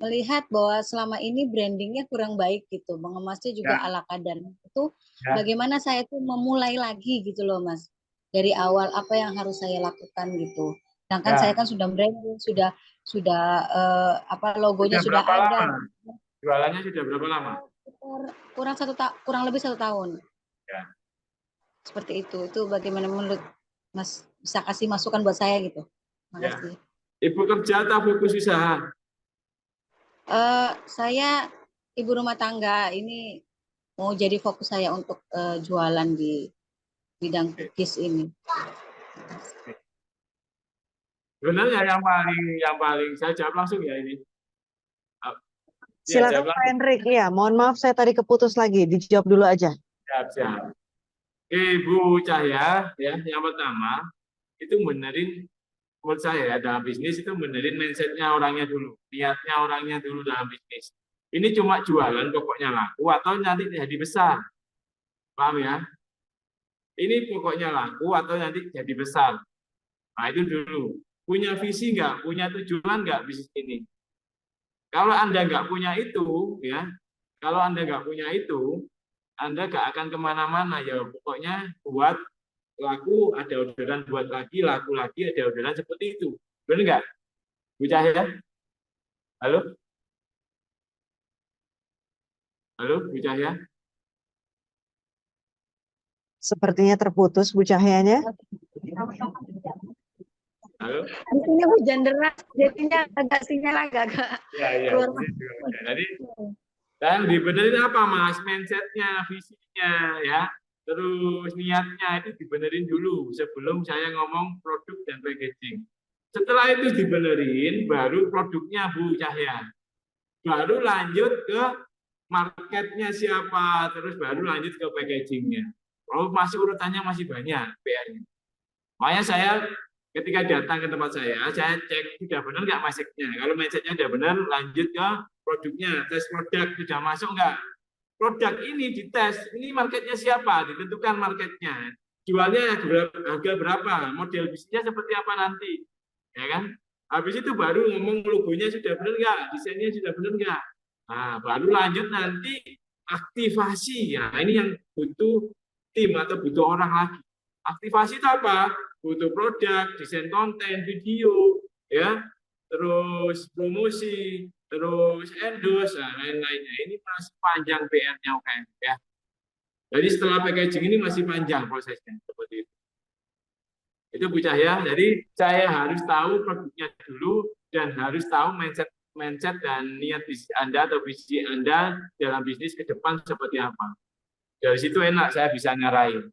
melihat bahwa selama ini brandingnya kurang baik gitu, mengemasnya juga Ya. ala kadar. Itu Ya. bagaimana saya tuh memulai lagi gitu loh Mas. Dari awal apa yang harus saya lakukan gitu. Sedangkan Ya. saya kan sudah branding, sudah logonya Sudah sudah berapa ada. lama? Jualannya sudah berapa lama? Kurang lebih 1 tahun. Ya. Seperti itu. Itu bagaimana menurut Mas, bisa kasih masukan buat saya gitu. Ya. Makasih. Ibu kerja atau fokus usaha? Saya ibu rumah tangga, ini mau jadi fokus saya untuk jualan di bidang cookies ini. Sebenarnya yang paling saya jawab langsung ya ini. Ya, Silakan Pak Hendrik. Ya, mohon maaf saya tadi keputus lagi. Dijawab dulu aja. Siap. Ibu Cahya, ya, yang pertama itu benerin, menurut saya dalam bisnis itu benerin mindsetnya orangnya dulu, niatnya orangnya dulu dalam bisnis. Ini cuma jualan pokoknya laku atau nanti jadi besar, paham ya? Ini pokoknya laku atau nanti jadi besar. Nah itu dulu. Punya visi nggak? Punya tujuan nggak bisnis ini? Kalau Anda nggak punya itu, ya, kalau Anda nggak punya itu, Anda nggak akan kemana-mana. Ya pokoknya buat laku, ada orderan, buat lagi, laku lagi, ada orderan, seperti itu. Benar nggak, Bu Cahya? Halo? Halo, Bu Cahya? Sepertinya terputus Bu Cahyanya. Halo? Di sini hujan deras, jadinya agak sinyal agak. Ya. Jadi, dan dibenerin apa, Mas? Mindsetnya, visinya, ya. Terus niatnya itu dibenerin dulu sebelum saya ngomong produk dan packaging. Setelah itu dibenerin, baru produknya Bu Cahya. Baru lanjut ke marketnya siapa, terus baru lanjut ke packagingnya. Kalau masih urutannya masih banyak PR-nya. Makanya saya ketika datang ke tempat saya cek sudah benar nggak mindsetnya. Kalau mindsetnya sudah benar, lanjut ke produknya, tes produk sudah masuk nggak. Produk ini dites, ini marketnya siapa, ditentukan marketnya. Jualnya harga berapa, model bisnisnya seperti apa nanti, ya kan? Habis itu baru ngomong logonya sudah benar nggak, desainnya sudah benar nggak. Nah, baru lanjut nanti aktivasi. Nah, ini yang butuh tim atau butuh orang lagi. Aktivasi itu apa? Butuh produk, desain konten, video, ya. terus promosi, terus endorse, dan lain-lainnya. Ini masih panjang PR-nya UKM ya. Jadi setelah packaging ini masih panjang prosesnya seperti itu. Itu Bu Cahya. Jadi saya harus tahu produknya dulu dan harus tahu mindset dan niat bisnis Anda atau visi Anda dalam bisnis ke depan seperti apa. Dari situ enak saya bisa nyarain.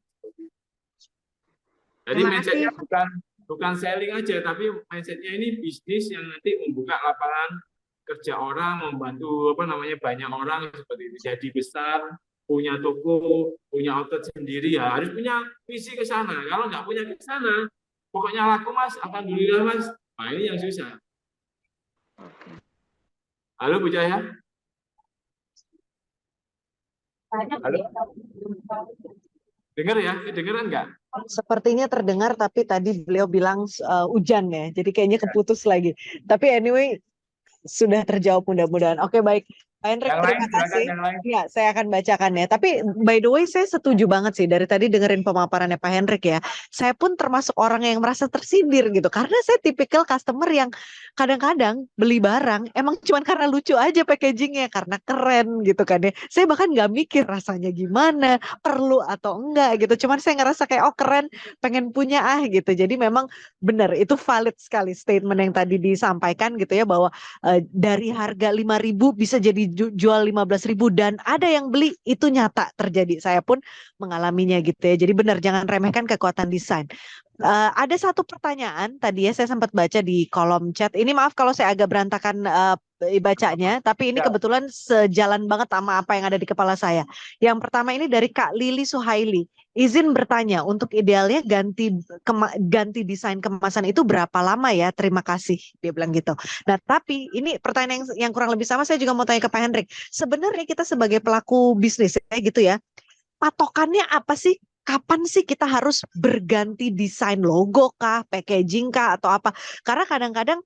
Jadi Terima mindsetnya kasih. bukan selling aja, tapi mindsetnya ini bisnis yang nanti membuka lapangan kerja orang, membantu banyak orang seperti itu. Jadi besar, punya toko, punya outlet sendiri ya harus punya visi ke sana. Kalau nggak punya ke sana, pokoknya laku Mas, alhamdulillah Mas. Nah ini yang susah. Halo Bu Cahya. Halo. Dengar ya? Kedengeran nggak? Sepertinya terdengar, tapi tadi beliau bilang hujan ya, jadi kayaknya keputus lagi. Tapi anyway, sudah terjawab mudah-mudahan. Oke, baik. Pak Hendrik, Yang lain, terima silakan kasih. yang lain. Ya, saya akan bacakan ya. Tapi by the way, saya setuju banget sih dari tadi dengerin pemaparannya Pak Hendrik ya. Saya pun termasuk orang yang merasa tersindir gitu. Karena saya tipikal customer yang kadang-kadang beli barang emang cuma karena lucu aja packagingnya, karena keren gitu kan ya. Saya bahkan nggak mikir rasanya gimana, perlu atau enggak gitu. Cuman saya ngerasa kayak oh keren, pengen punya gitu. Jadi memang benar itu valid sekali statement yang tadi disampaikan gitu ya, bahwa dari harga 5.000 bisa jadi jual 15.000 dan ada yang beli, itu nyata terjadi. Saya pun mengalaminya gitu ya. Jadi benar, jangan remehkan kekuatan desain. Ada satu pertanyaan tadi ya, saya sempat baca di kolom chat. Ini maaf kalau saya agak berantakan bacanya, tapi ini Ya. kebetulan sejalan banget sama apa yang ada di kepala saya. Yang pertama ini dari Kak Lili Suhaili. Izin bertanya, untuk idealnya ganti desain kemasan itu berapa lama ya? Terima kasih, dia bilang gitu. Nah, tapi ini pertanyaan yang kurang lebih sama, saya juga mau tanya ke Pak Hendrik. Sebenarnya kita sebagai pelaku bisnis ya gitu ya, patokannya apa sih? Kapan sih kita harus berganti desain logo kah, packaging kah, atau apa? Karena kadang-kadang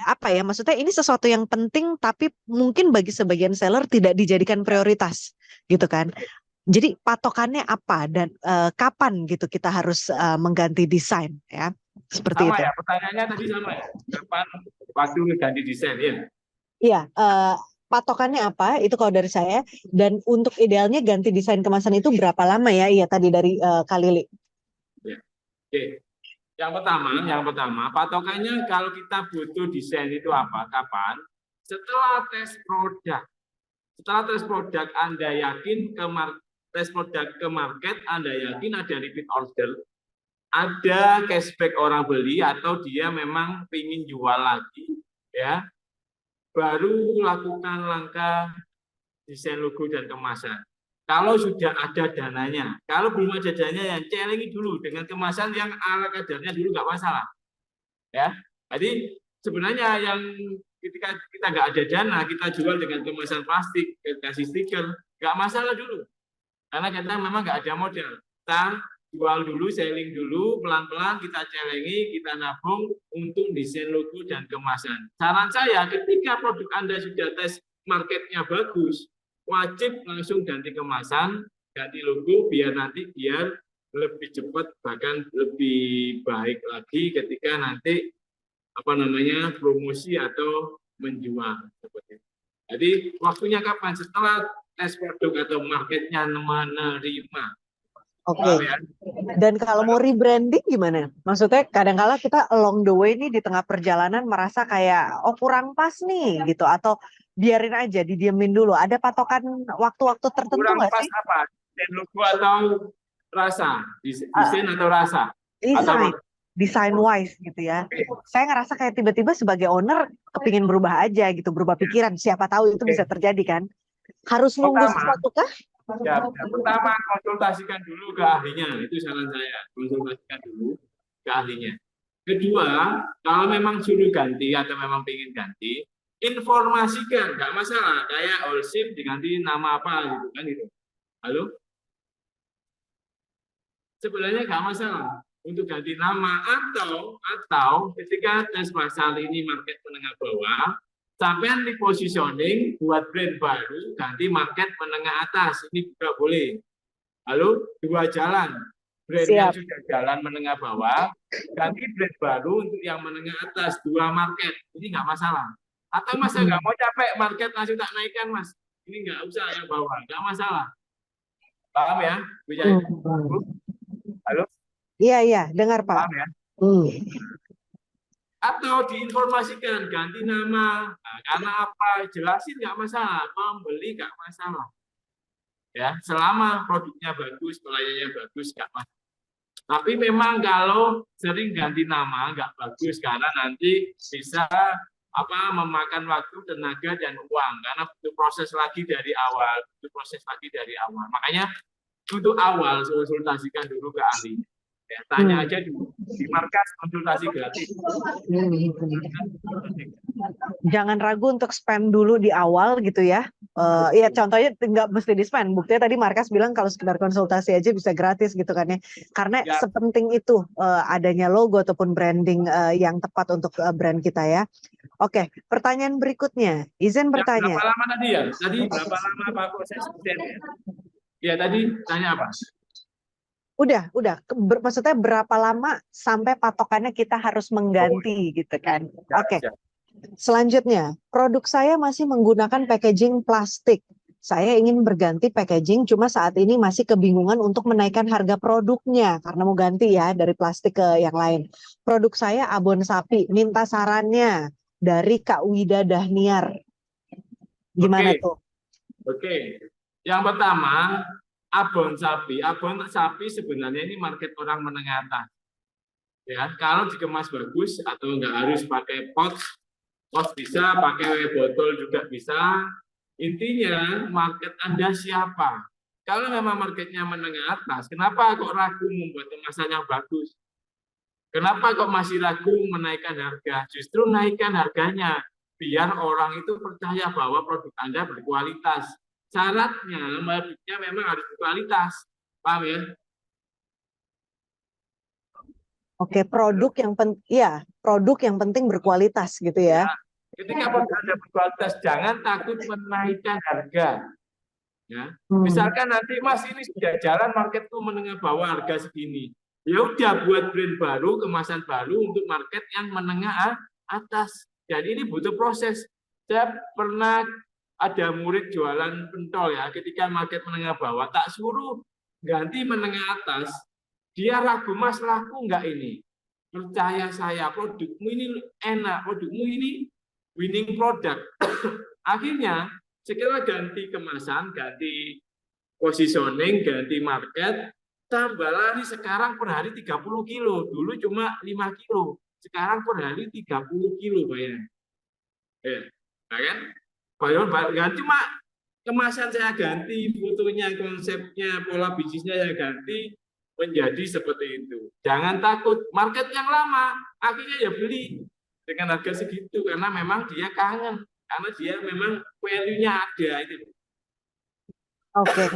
apa ya, maksudnya ini sesuatu yang penting tapi mungkin bagi sebagian seller tidak dijadikan prioritas gitu kan. Jadi patokannya apa dan kapan gitu kita harus mengganti desain ya? Seperti Sama itu. ya, pertanyaannya tadi sama ya. Kapan waktu ganti desain ya? Iya, patokannya apa? Itu kalau dari saya. Dan untuk idealnya ganti desain kemasan itu berapa lama ya? Iya tadi dari Kak Lili. Ya. Oke. Yang pertama, patokannya kalau kita butuh desain itu apa? Kapan? Setelah tes produk. Setelah tes produk Anda yakin tes produk ke market, Anda yakin ada repeat order, ada cashback orang beli atau dia memang ingin jual lagi, ya, baru lakukan langkah desain logo dan kemasan. Kalau sudah ada dananya, kalau belum ada dananya, yang celengi dulu dengan kemasan yang ala kadarnya dulu nggak masalah, ya. Jadi sebenarnya yang ketika kita nggak ada dana, kita jual dengan kemasan plastik, kasih stiker, nggak masalah dulu, karena kita memang nggak ada modal. Kita jual dulu, selling dulu, pelan-pelan kita celengi, kita nabung untuk desain logo dan kemasan. Saran saya, ketika produk Anda sudah tes marketnya bagus, wajib langsung ganti kemasan, ganti logo, biar lebih cepat, bahkan lebih baik lagi ketika nanti promosi atau menjual seperti itu. Jadi waktunya kapan? Setelah tes produk atau marketnya menerima. Oke. Ya? Dan kalau mau rebranding gimana? Maksudnya kadang-kala kita along the way nih di tengah perjalanan merasa kayak oh kurang pas nih gitu, atau biarin aja didiemin dulu. Ada patokan waktu-waktu tertentu Kurang nggak pas sih? apa? Desain logo atau rasa? Desain atau rasa? Desain, Atau design wise gitu ya. Saya ngerasa kayak tiba-tiba sebagai owner kepingin berubah aja gitu, berubah pikiran. Siapa tahu itu bisa terjadi kan? Harus nunggu pertama, sesuatu kah? pertama konsultasikan dulu ke ahlinya, itu saran saya. Konsultasikan dulu ke ahlinya. Kedua, kalau memang suruh ganti atau memang ingin ganti, informasikan, nggak masalah. Kayak all ship diganti nama apa gitu kan itu. Halo? Sebenarnya nggak masalah untuk ganti nama, atau ketika tes pasar ini market menengah bawah, sampai di positioning buat brand baru ganti market menengah atas, ini juga boleh. Halo, dua jalan. brand yang Siap. sudah jalan menengah bawah, ganti brand baru untuk yang menengah atas, 2 market. Ini nggak masalah. Atau Mas saya nggak mau capek market langsung tak naikkan Mas. Ini nggak usah yang bawah, nggak masalah. Paham ya? Bu? Halo? Iya, iya, dengar Pak. Paham ya? Hmm. Atau diinformasikan ganti nama. Nah, karena apa? Jelasin nggak masalah, membeli nggak masalah. Ya, selama produknya bagus, pelayanannya bagus, nggak masalah. Tapi memang kalau sering ganti nama nggak bagus karena nanti bisa memakan waktu, tenaga dan uang karena butuh proses lagi dari awal, Makanya untuk awal konsultasikan dulu ke ahli. Ya, tanya aja dulu di markas konsultasi gratis. Jangan ragu untuk spend dulu di awal gitu ya. Ya contohnya nggak mesti di spend. Buktinya tadi Markas bilang kalau sekedar konsultasi aja bisa gratis gitu kan ya. Karena Ya. sepenting itu adanya logo ataupun branding yang tepat untuk brand kita ya. Oke, pertanyaan berikutnya. Izin bertanya. Berapa lama tadi ya? Tadi berapa lama Pak proses desain ya? Ya tadi tanya apa? Udah. Maksudnya berapa lama sampai patokannya kita harus mengganti gitu kan? Oke. Selanjutnya, produk saya masih menggunakan packaging plastik. Saya ingin berganti packaging, cuma saat ini masih kebingungan untuk menaikkan harga produknya karena mau ganti ya dari plastik ke yang lain. Produk saya abon sapi, minta sarannya dari Kak Wida Dahniar. Gimana tuh? Oke. Yang pertama, abon sapi. Abon sapi sebenarnya ini market orang menengah atas. Ya, kalau dikemas bagus atau nggak harus pakai pot bisa, pakai botol juga bisa. Intinya market Anda siapa? Kalau memang marketnya menengah atas, kenapa kok ragu membuat kemasan yang bagus? Kenapa kok masih ragu menaikkan harga? Justru naikkan harganya, biar orang itu percaya bahwa produk Anda berkualitas. Syaratnya, produknya memang harus berkualitas. Paham ya? Oke, produk yang penting berkualitas gitu ya. Ketika produk Anda berkualitas, jangan takut menaikkan harga. Ya, misalkan nanti Mas ini sudah jalan market tuh menengah bawah harga segini, ya udah buat brand baru, kemasan baru untuk market yang menengah atas. Jadi ini butuh proses. Saya pernah ada murid jualan pentol ya, ketika market menengah bawah tak suruh ganti menengah atas, dia ragu Mas laku nggak ini? Percaya saya, produkmu ini enak, produkmu ini winning product. Akhirnya setelah ganti kemasan, ganti positioning, ganti market, tambah lari sekarang per hari 30 kilo. Dulu cuma 5 kilo. Sekarang per hari 30 kilo bayarnya. Kan? Ganti cuma kemasan saya ganti, fotonya, konsepnya, pola bisnisnya saya ganti menjadi seperti itu. Jangan takut. Market yang lama, akhirnya ya beli dengan harga segitu karena memang dia kangen. Karena dia memang value-nya ada itu. Oke.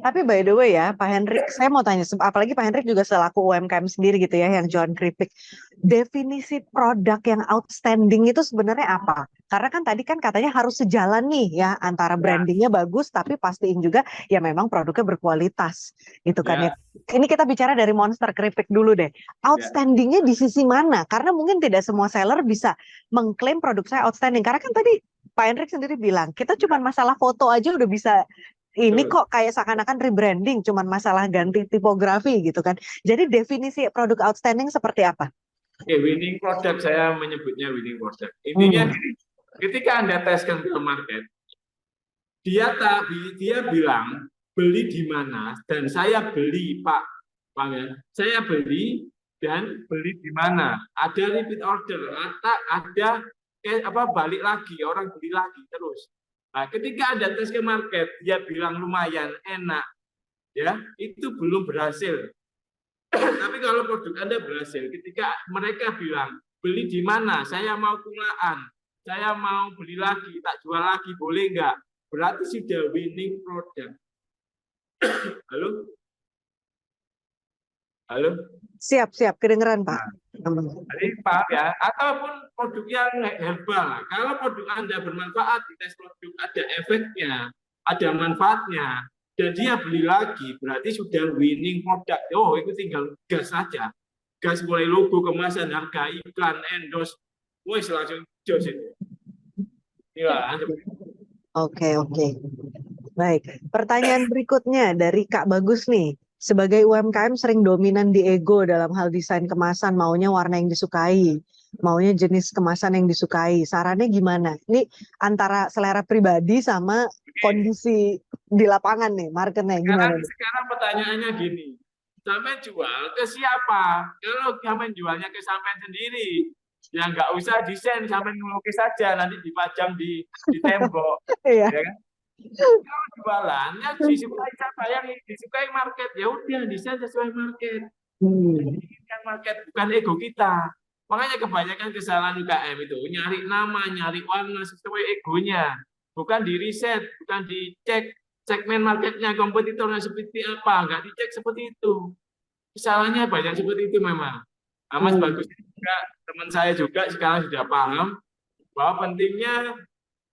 Tapi by the way ya, Pak Hendrik, saya mau tanya, apalagi Pak Hendrik juga selaku UMKM sendiri gitu ya, yang jualan keripik. Definisi produk yang outstanding itu sebenarnya apa? Karena kan tadi kan katanya harus sejalan nih ya, antara brandingnya bagus, tapi pastiin juga ya memang produknya berkualitas, gitu kan ya. Ini kita bicara dari Monster Keripik dulu deh. Outstandingnya di sisi mana? Karena mungkin tidak semua seller bisa mengklaim produk saya outstanding. Karena kan tadi Pak Hendrik sendiri bilang, kita cuma masalah foto aja udah bisa ini kok kayak seakan-akan rebranding, cuman masalah ganti tipografi gitu kan. Jadi definisi produk outstanding seperti apa? Oke, winning product, saya menyebutnya winning product. Intinya ketika Anda teskan ke market, dia bilang beli di mana dan saya beli Pak, saya beli dan beli di mana. Ada repeat order, ada balik lagi, orang beli lagi terus. Nah, ketika Anda tes ke market, dia bilang lumayan, enak, ya itu belum berhasil. Tapi kalau produk Anda berhasil, ketika mereka bilang beli di mana, saya mau kulaan, saya mau beli lagi, tak jual lagi, boleh nggak? Berarti sudah winning product. Halo? Halo? Siap, kedengeran Pak. Jadi paham ya, ataupun produk yang herbal. Kalau produk Anda bermanfaat, di tes produk ada efeknya, ada manfaatnya, dan dia beli lagi, berarti sudah winning product. Oh, itu tinggal gas saja. Gas mulai logo, kemasan, harga, iklan, endorse, wes langsung jos itu. Ya, Oke, oke. Baik. Pertanyaan berikutnya dari Kak Bagus nih. Sebagai UMKM sering dominan di ego dalam hal desain kemasan, maunya warna yang disukai, maunya jenis kemasan yang disukai. Sarannya gimana? Ini antara selera pribadi sama kondisi di lapangan nih, marketnya gimana nih? sekarang pertanyaannya gini, sampai jual ke siapa? Kalau sampai jualnya ke sampai sendiri, ya nggak usah desain, sampai ngelukis saja, nanti dipajang di tembok. Iya. Ya kan? Kalau jualannya disukai siapa, yang disukai market, ya udah desain sesuai market. Yang market bukan ego kita. Makanya kebanyakan kesalahan UKM itu nyari nama, nyari warna sesuai egonya, bukan di riset, bukan dicek segmen marketnya, kompetitornya seperti apa, nggak dicek seperti itu. Kesalahannya banyak seperti itu memang. Mas Bagus juga, teman saya juga sekarang sudah paham bahwa pentingnya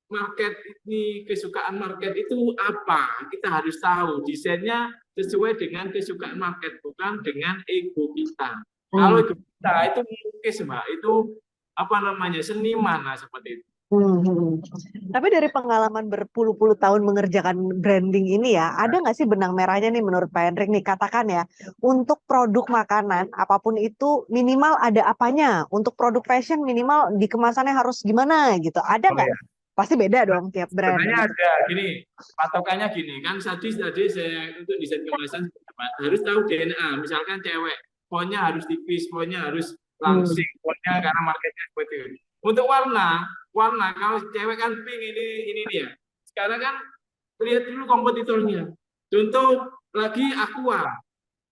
market ini, kesukaan market itu apa? Kita harus tahu desainnya sesuai dengan kesukaan market, bukan dengan ego kita. Kalau ego kita itu melukis, Mbak, itu apa namanya, seniman lah seperti itu. Tapi dari pengalaman berpuluh-puluh tahun mengerjakan branding ini ya, ada nggak sih benang merahnya nih menurut Pak Hendrik nih, katakan ya, untuk produk makanan apapun itu minimal ada apanya, untuk produk fashion minimal di kemasannya harus gimana gitu, ada nggak? Pasti beda dong tiap brand. Sebenarnya ada gini, patokannya gini kan, tadi saya untuk desain kemasan harus tahu DNA. Misalkan cewek, fontnya harus tipis, fontnya harus langsing, fontnya karena marketnya seperti itu. Untuk warna kalau cewek kan pink ini dia. Sekarang kan lihat dulu kompetitornya. Contoh lagi aqua.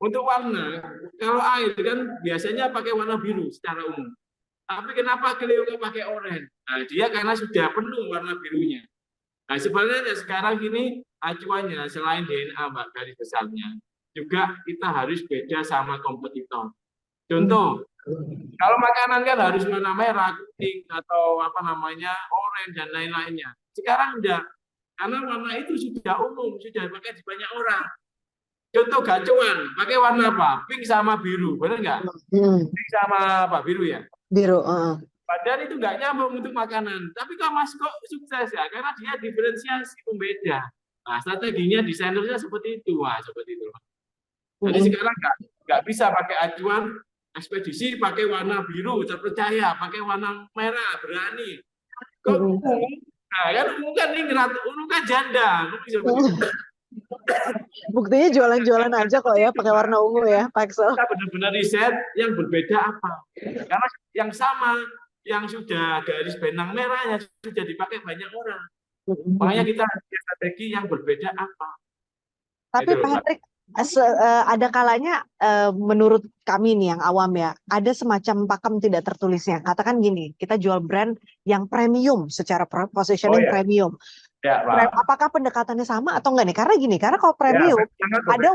Untuk warna, kalau air kan biasanya pakai warna biru secara umum. Tapi kenapa Cleo pakai oranye? Nah, dia karena sudah penuh warna birunya. Nah, sebenarnya sekarang ini acuannya selain DNA, Mbak, garis besarnya, juga kita harus beda sama kompetitor. Contoh, kalau makanan kan harus warna merah, kuning, atau apa namanya, oranye, dan lain-lainnya. Sekarang enggak. Karena warna itu sudah umum, sudah dipakai di banyak orang. Contoh gacuan, pakai warna apa? Pink sama biru, benar nggak? Pink sama apa? Biru ya? Biru. Padahal itu nggak nyambung untuk makanan. Tapi kok Mas kok sukses ya? Karena dia diferensiasi, pembeda. Nah, strateginya desainernya seperti itu. Wah, seperti itu. Jadi sekarang nggak bisa pakai acuan ekspedisi pakai warna biru, terpercaya. Pakai warna merah, berani. Kok ungu? Nah, kan ungu kan ini ungu kan janda. Buktinya jualan-jualan aja kok ya pakai warna ungu ya, Pak Excel. Kita benar-benar riset yang berbeda apa. Karena yang sama, yang sudah garis benang merahnya sudah dipakai banyak orang. Makanya kita punya strategi yang berbeda apa. Tapi Pak Hendrik, ada kalanya menurut kami nih yang awam ya, ada semacam pakem tidak tertulisnya. Katakan gini, kita jual brand yang premium secara positioning premium. Ya, apakah pendekatannya sama atau enggak nih? Karena gini, karena kalau premium ada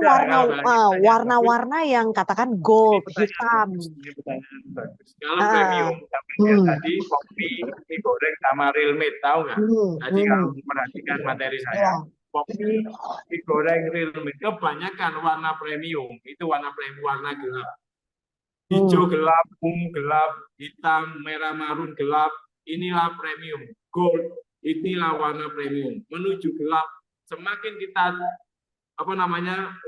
warna-warna yang katakan gold, hitam. Kalau premium, tadi kopi, mie goreng sama real made, tahu nggak? Tadi kalau memperhatikan materi saya, kopi, mie goreng real made, kebanyakan warna premium, itu warna premium, warna gelap. Hijau gelap, ungu gelap, hitam, merah marun gelap, inilah premium. Gold, inilah warna premium. Menuju gelap, semakin kita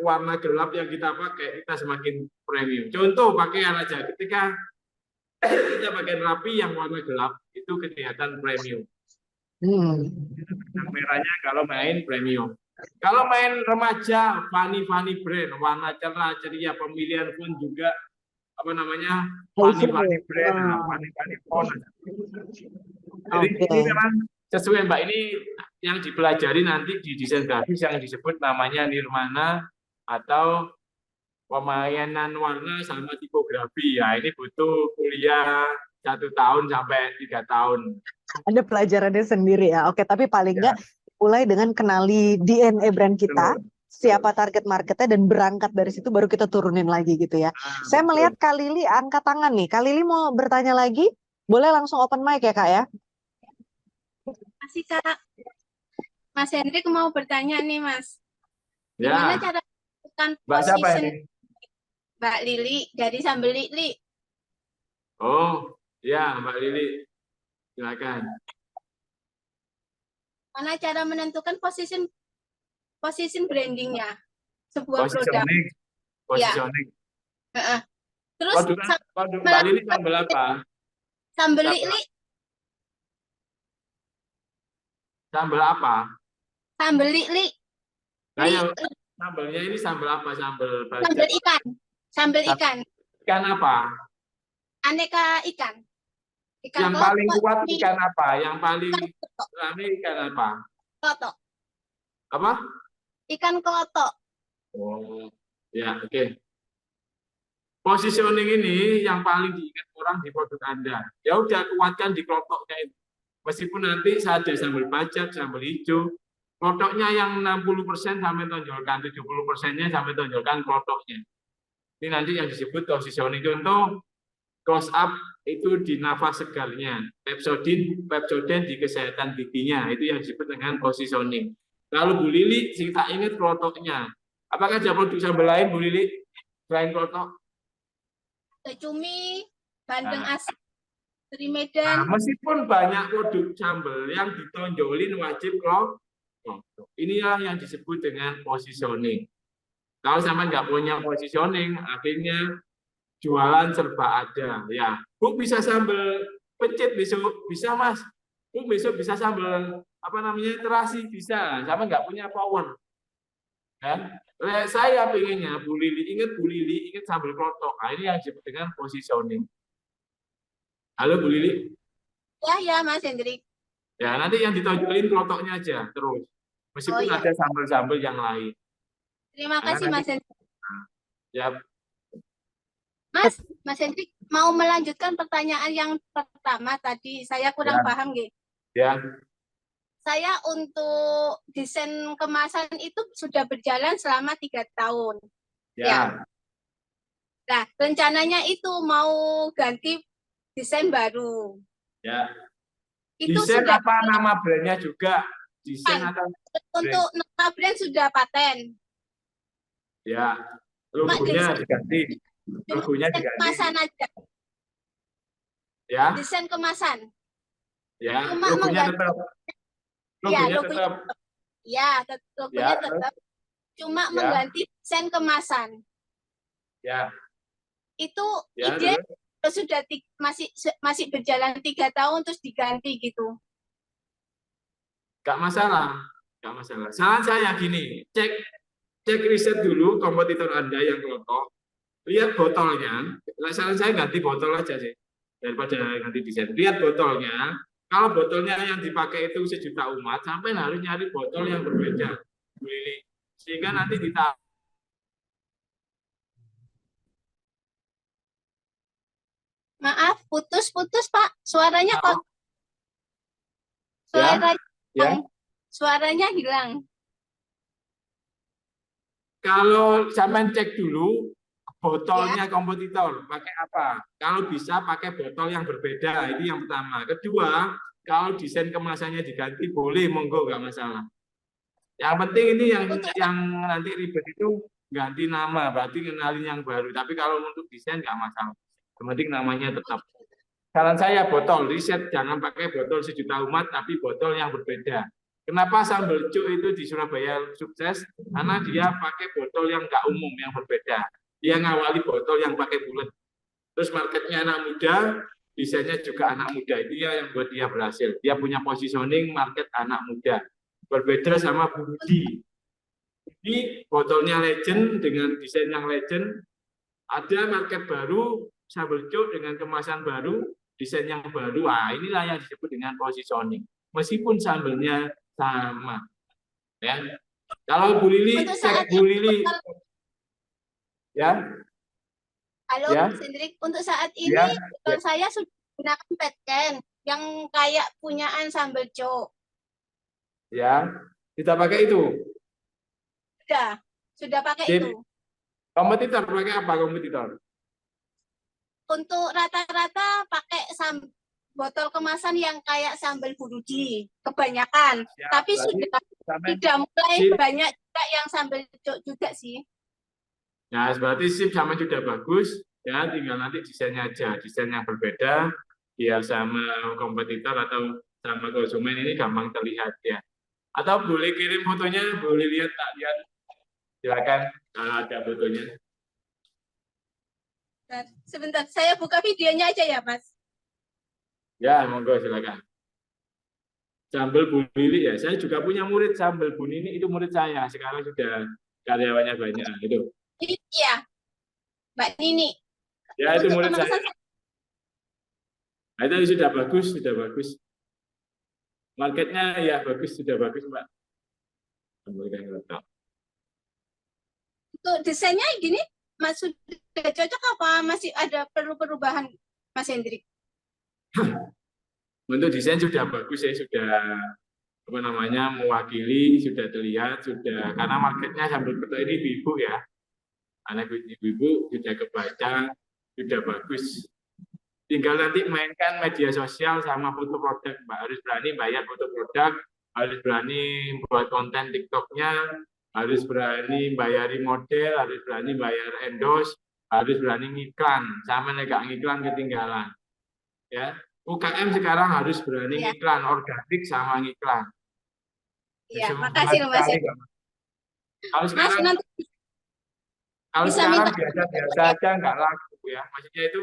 warna gelap yang kita pakai, kita semakin premium. Contoh pakaian aja, ketika kita pakai rapi yang warna gelap, itu kelihatan premium. Yang merahnya kalau main premium. Kalau main remaja, funny brand, warna cerah, ceria, pemilihan pun juga funny brand, funny font. Jadi ini memang sesuai, Mbak, ini yang dipelajari nanti di desain grafis yang disebut namanya nirmana atau pemainan warna sama tipografi. Ya, ini butuh kuliah 1 tahun sampai 3 tahun. Ada pelajarannya sendiri ya. Oke, tapi paling nggak mulai dengan kenali DNA brand kita, siapa target marketnya, dan berangkat dari situ baru kita turunin lagi gitu ya. Saya melihat Kak Lili angkat tangan nih. Kak Lili mau bertanya lagi? Boleh langsung open mic ya, Kak ya? Masih, Kak. Mas Hendrik mau bertanya nih, Mas. Gimana Ya, cara menentukan Mbak siapa position ini? Mbak Lili dari sambal Lili? Oh, ya Mbak Lili, silakan. Mana cara menentukan position brandingnya sebuah produk? Positioning, Ya. positioning. Heeh. Terus Produk Mbak Lili sambal apa? sambal Sambal, Lili, sambal apa? sambal Lili, Nah, ya, sambalnya ini sambal apa? Sambal sambal bacem. ikan, sambal ikan, Ikan apa? aneka ikan, ikan Yang paling klotok, kuat ikan apa? Yang paling klotok, rame ikan apa? klotok, Apa? ikan klotok. Oh, ya, oke. Positioning ini yang paling diingat orang di produk Anda. Ya udah kuatkan di kelotoknya itu. Meskipun nanti ada sambal bacem, sambal hijau, kelotoknya yang 60% sampai tonjolkan, 70%-nya sampai tonjolkan kelotoknya. Ini nanti yang disebut positioning. Contoh, close up itu di nafas segarnya, Pepsodent di kesehatan giginya, itu yang disebut dengan positioning. Kalau Bu Lili, sing tak ingat kelotoknya. Apakah ada produk sambal lain Bu Lili selain kelotok? Cumi, bandeng Nah. asam dari Nah, Medan. meskipun banyak produk sambal yang ditonjolin wajib kelotok. Inilah yang disebut dengan positioning. Kalau sama nggak punya positioning, akhirnya jualan serba ada. Ya, Bu bisa sambal pecit besok, bisa Mas. Bu besok bisa sambal apa namanya terasi, bisa. Sama nggak punya power. Kan? Saya pengennya Bu Lili ingat sambal klotok. Nah, ini yang disebut dengan positioning. Halo Bu Lili. Ya Mas Hendrik. Ya, nanti yang ditonjolin kelotoknya aja terus. Meskipun iya. ada sambal-sambal yang lain. Terima Karena kasih nanti, Mas Hendrik. ya, Mas Hendrik mau melanjutkan pertanyaan yang pertama tadi. Saya kurang Ya. paham, gitu. ya, Saya untuk desain kemasan itu sudah berjalan selama 3 tahun. ya. Nah, rencananya itu mau ganti desain baru. Ya. Itu Desain sudah apa nama brandnya juga? Desain atau untuk nama brand sudah paten. ya logonya diganti. Logonya Desain diganti. kemasan aja. Ya. Desain kemasan. Ya. Cuma Logonya mengganti. tetap. Logonya tetap. Ya, logonya Ya, tetap. Cuma Ya. mengganti desain kemasan. Ya. Itu Ya, ide terus. sudah masih berjalan 3 tahun terus diganti gitu. Gak masalah. Gak masalah. Saran saya gini, cek riset dulu kompetitor Anda yang kelotok. Lihat botolnya. Saran saya ganti botol aja sih. Daripada ganti desain. Lihat botolnya. Kalau botolnya yang dipakai itu 1 juta umat, sampai harus nyari botol yang berbeda. Sehingga nanti kita Maaf, putus-putus Pak. Suaranya kok ya. Suaranya hilang. Kalau sampai cek dulu botolnya kompetitor pakai apa. Kalau bisa pakai botol yang berbeda, itu yang pertama. Kedua, kalau desain kemasannya diganti boleh, monggo nggak masalah. Yang penting ini yang nanti ribet itu ganti nama, berarti kenalin yang baru. Tapi kalau untuk desain nggak masalah. Yang penting namanya tetap. Saran saya botol, riset jangan pakai botol 1 juta umat, tapi botol yang berbeda. Kenapa sambal cuk itu di Surabaya sukses? Karena dia pakai botol yang nggak umum, yang berbeda. Dia ngawali botol yang pakai bulat. Terus marketnya anak muda, desainnya juga anak muda. Itu yang buat dia berhasil. Dia punya positioning market anak muda. Berbeda sama Budi. Jadi botolnya legend dengan desain yang legend. Ada market baru, sambal cuk dengan kemasan baru, desain yang baru. Ah, inilah yang disebut dengan positioning. Meskipun sambalnya sama. Ya. Kalau Bu Lili, cek Bu Lili. Ya. Halo, Ya. Mas Hendrik. Untuk saat ini, Ya. saya sudah menggunakan petken yang kayak punyaan sambal cuk. Ya. Kita pakai itu. Sudah pakai Sip. itu. Kompetitor pakai apa kompetitor? Untuk rata-rata pakai botol kemasan yang kayak sambal burudi kebanyakan. Ya, tapi sudah mulai Sip. banyak juga yang sambal hijau juga sih. Nah, berarti sip sama sudah bagus, ya tinggal nanti desainnya aja, desain yang berbeda, biar sama kompetitor atau sama konsumen ini gampang terlihat ya. Atau boleh kirim fotonya, boleh lihat, tak lihat, silakan kalau ada fotonya. Dan sebentar, saya buka videonya aja ya, Mas. Ya, monggo silakan. Sambal Bu Lili ya, saya juga punya murid sambal Bu Nini, itu murid saya, sekarang sudah karyawannya banyak, itu. Iya, Mbak Nini. Ya, itu Untuk murid saya. pemesan Nah, itu sudah bagus, sudah bagus. Marketnya ya bagus, sudah bagus, Mbak. untuk desainnya gini, Mas sudah cocok apa masih ada perlu perubahan, Mas Hendrik? Untuk desain sudah bagus ya, sudah apa namanya mewakili, sudah terlihat, sudah karena marketnya sambal petai ini ibu ya, anak ibu sudah kebaca, sudah bagus. Tinggal nanti mainkan media sosial sama foto produk, Mbak. Harus berani bayar foto produk, harus berani buat konten TikToknya, harus berani bayari model, harus berani bayar endorse, harus berani ngiklan. Sama nggak ngiklan ketinggalan. Ya, UKM sekarang harus berani Ya. ngiklan, organik sama ngiklan. Iya, Sebulan makasih loh, Mas. sekali, Mbak. Kalau Mas sekarang, nanti kalau bisa sekarang minta biasa-biasa aja nggak laku ya. Maksudnya itu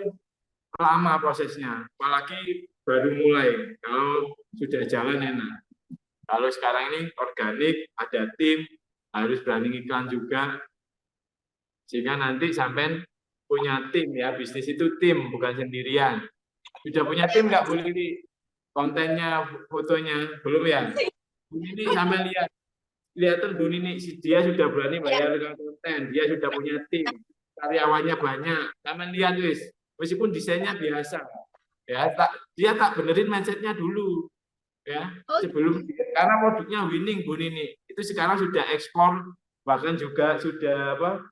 lama prosesnya, apalagi baru mulai. Kalau sudah jalan enak. Kalau sekarang ini organik, ada tim, harus berani iklan juga, sehingga nanti sampai punya tim ya, bisnis itu tim, bukan sendirian. Sudah punya tim nggak boleh di kontennya, fotonya, belum ya? Ini sampai lihat Bu Nini, dia sudah berani bayar konten, dia sudah punya tim, karyawannya banyak, sampai lihat wis, meskipun desainnya biasa, ya dia tak benerin mindsetnya dulu, ya sebelum karena produknya winning Bu Nini, itu sekarang sudah ekspor, bahkan juga sudah apa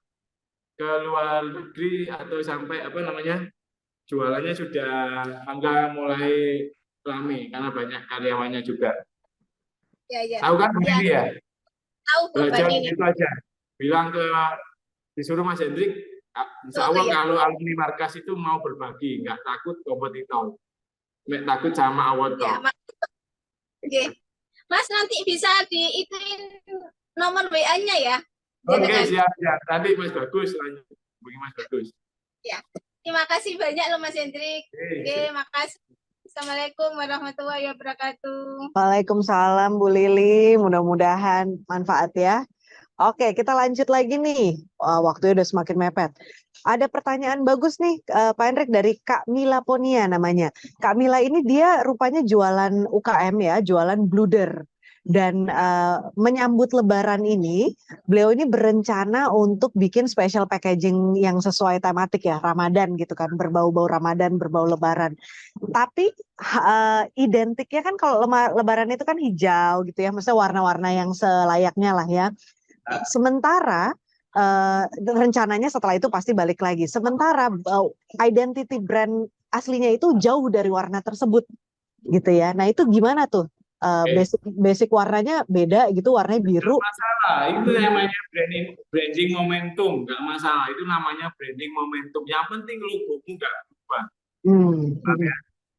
ke luar negeri atau sampai apa namanya jualannya sudah angka mulai rame karena banyak karyawannya juga. ya, ya. Tahu kan Bu Ya, Nini ya? tahu Bu, Mbak Belajar Nini. itu aja. Bilang ke disuruh Mas Hendrik, insya Allah kalau alumni Markas itu mau berbagi, nggak takut kompetitor, nggak takut sama award. Ya, Oke. Mas nanti bisa diituin nomor WA-nya ya. Oke, siap. Tadi Mas Bagus lanjut. Bagi Mas Bagus. Ya. Terima kasih banyak loh Mas Hendrik. Oke, makasih. Assalamualaikum warahmatullahi wabarakatuh. Waalaikumsalam Bu Lili, mudah-mudahan manfaat ya. Oke, kita lanjut lagi nih. Waktunya udah semakin mepet. Ada pertanyaan bagus nih, Pak Hendrik, dari Kak Mila Ponia namanya. Kak Mila ini dia rupanya jualan UKM ya, jualan bluder. Dan menyambut Lebaran ini, beliau ini berencana untuk bikin special packaging yang sesuai tematik ya, Ramadan gitu kan, berbau-bau Ramadan, berbau Lebaran. Tapi identiknya kan kalau Lebaran itu kan hijau gitu ya, maksudnya warna-warna yang selayaknya lah ya. Sementara rencananya setelah itu pasti balik lagi. Sementara identity brand aslinya itu jauh dari warna tersebut, gitu ya. Nah itu gimana tuh? Basic warnanya beda gitu, warnanya biru. Nggak masalah, itu namanya branding momentum, nggak masalah. Itu namanya branding momentum. Yang penting logomu nggak berubah.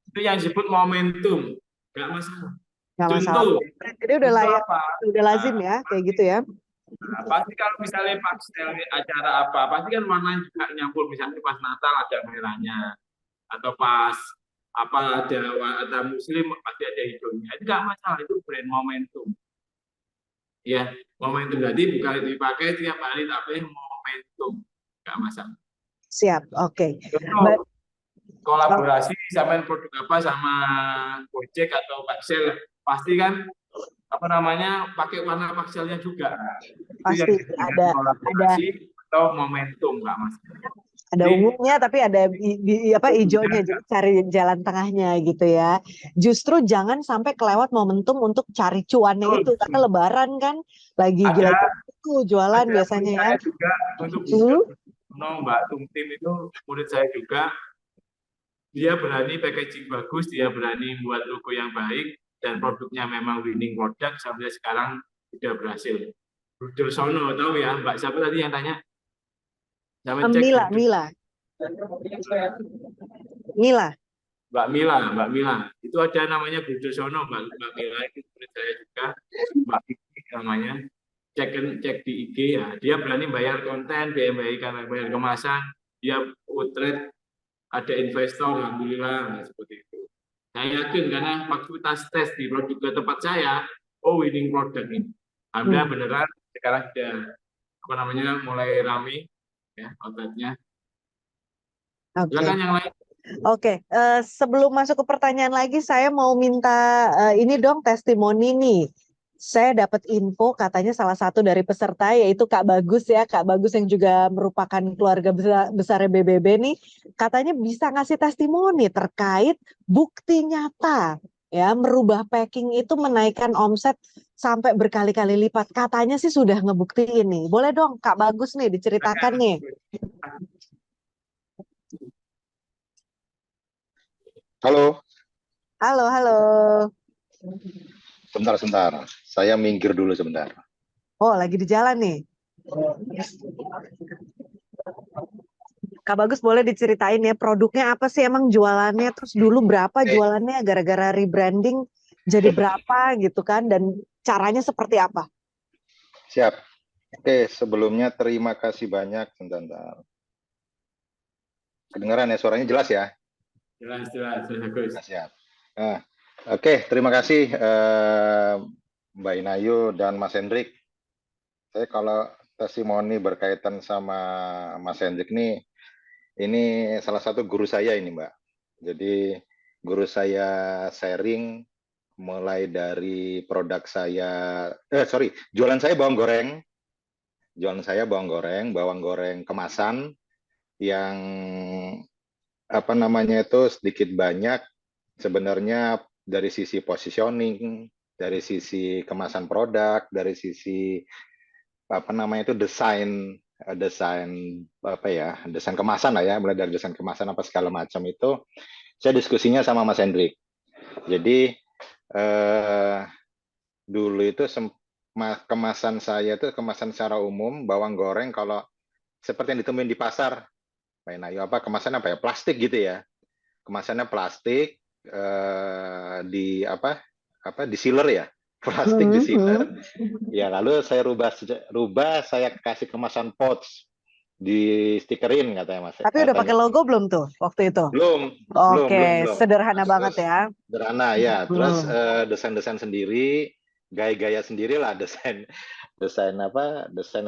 Itu yang disebut momentum, nggak masalah. Nggak masalah. Jadi udah layak, udah lazim ya, kayak gitu ya. Nah, pasti kalau misalnya pastel acara apa, pasti kan warnanya juga nyampur. Misalnya pas Natal ada merahnya, atau pas apa ada Muslim pasti ada hijaunya. Itu nggak masalah, itu brand momentum. Ya, momentum jadi bukan dipakai tiap hari, tapi momentum, nggak masalah. Siap, oke. Kolaborasi sama produk apa sama Gojek atau Paxel, pasti kan apa namanya pakai warna Paxelnya juga. Pasti itu yang ada atau momentum, nggak masalah. Ada ungunya tapi ada hijaunya, jadi cari jalan tengahnya gitu ya. Justru jangan sampai kelewat momentum untuk cari cuannya itu, karena Lebaran kan lagi gila itu jualan biasanya ya. Juga untuk Mbak Tumtim itu murid saya juga, dia berani packaging bagus, dia berani buat logo yang baik, dan produknya memang winning product sampai sekarang sudah berhasil. Brudel Sono, tahu ya Mbak siapa tadi yang tanya? Sama cek Mila, Brudel. Mila, Mila. Mbak Mila, Mbak Mila. Itu ada namanya Brudel Sono, Mbak Mila itu murid saya juga. Mbak Kiki namanya. Cek di IG ya. Dia berani bayar konten, BMI karena bayar kemasan, dia outlet, ada investor, alhamdulillah seperti itu. Saya yakin karena waktu tes di produk ke tempat saya, winning product ini. Alhamdulillah beneran sekarang sudah apa namanya mulai rame ya outletnya. Oke. Silakan yang lain. Oke, sebelum masuk ke pertanyaan lagi, saya mau minta ini dong testimoni nih. Saya dapat info katanya salah satu dari peserta yaitu Kak Bagus ya, Kak Bagus yang juga merupakan keluarga besar BBB nih, katanya bisa ngasih testimoni terkait bukti nyata ya merubah packing itu menaikkan omset sampai berkali-kali lipat. Katanya sih sudah ngebuktiin nih. Boleh dong Kak Bagus nih diceritakan nih. Halo, Halo, halo. sebentar. Saya minggir dulu sebentar. Oh, lagi di jalan nih. Kak Bagus boleh diceritain ya produknya apa sih emang jualannya, terus dulu berapa jualannya gara-gara rebranding jadi berapa gitu kan, dan caranya seperti apa? Siap. Oke, sebelumnya terima kasih banyak. Sebentar. Kedengaran ya, suaranya jelas ya? Jelas, bagus. Siap. Nah, oke, terima kasih Mbak Inayu dan Mas Hendrik. Saya kalau testimoni berkaitan sama Mas Hendrik nih, ini salah satu guru saya ini Mbak. Jadi guru saya sharing mulai dari produk saya, jualan saya bawang goreng kemasan yang apa namanya itu sedikit banyak sebenarnya dari sisi positioning, dari sisi kemasan produk, dari sisi apa namanya itu desain desain kemasan lah ya, mulai dari desain kemasan apa segala macam itu saya diskusinya sama Mas Hendrik. Jadi dulu itu kemasan saya itu kemasan secara umum bawang goreng kalau seperti yang ditemuin di pasar, kemasan apa ya, plastik gitu ya, kemasannya plastik di di sealer ya, plastik di sealer ya, lalu saya rubah saya kasih kemasan pouch, di stikerin katanya Mas. Tapi udah pakai logo belum tuh waktu itu? Belum. Oke, sederhana banget ya. Sederhana ya. Terus desain-desain sendiri, gaya-gaya sendiri lah, desain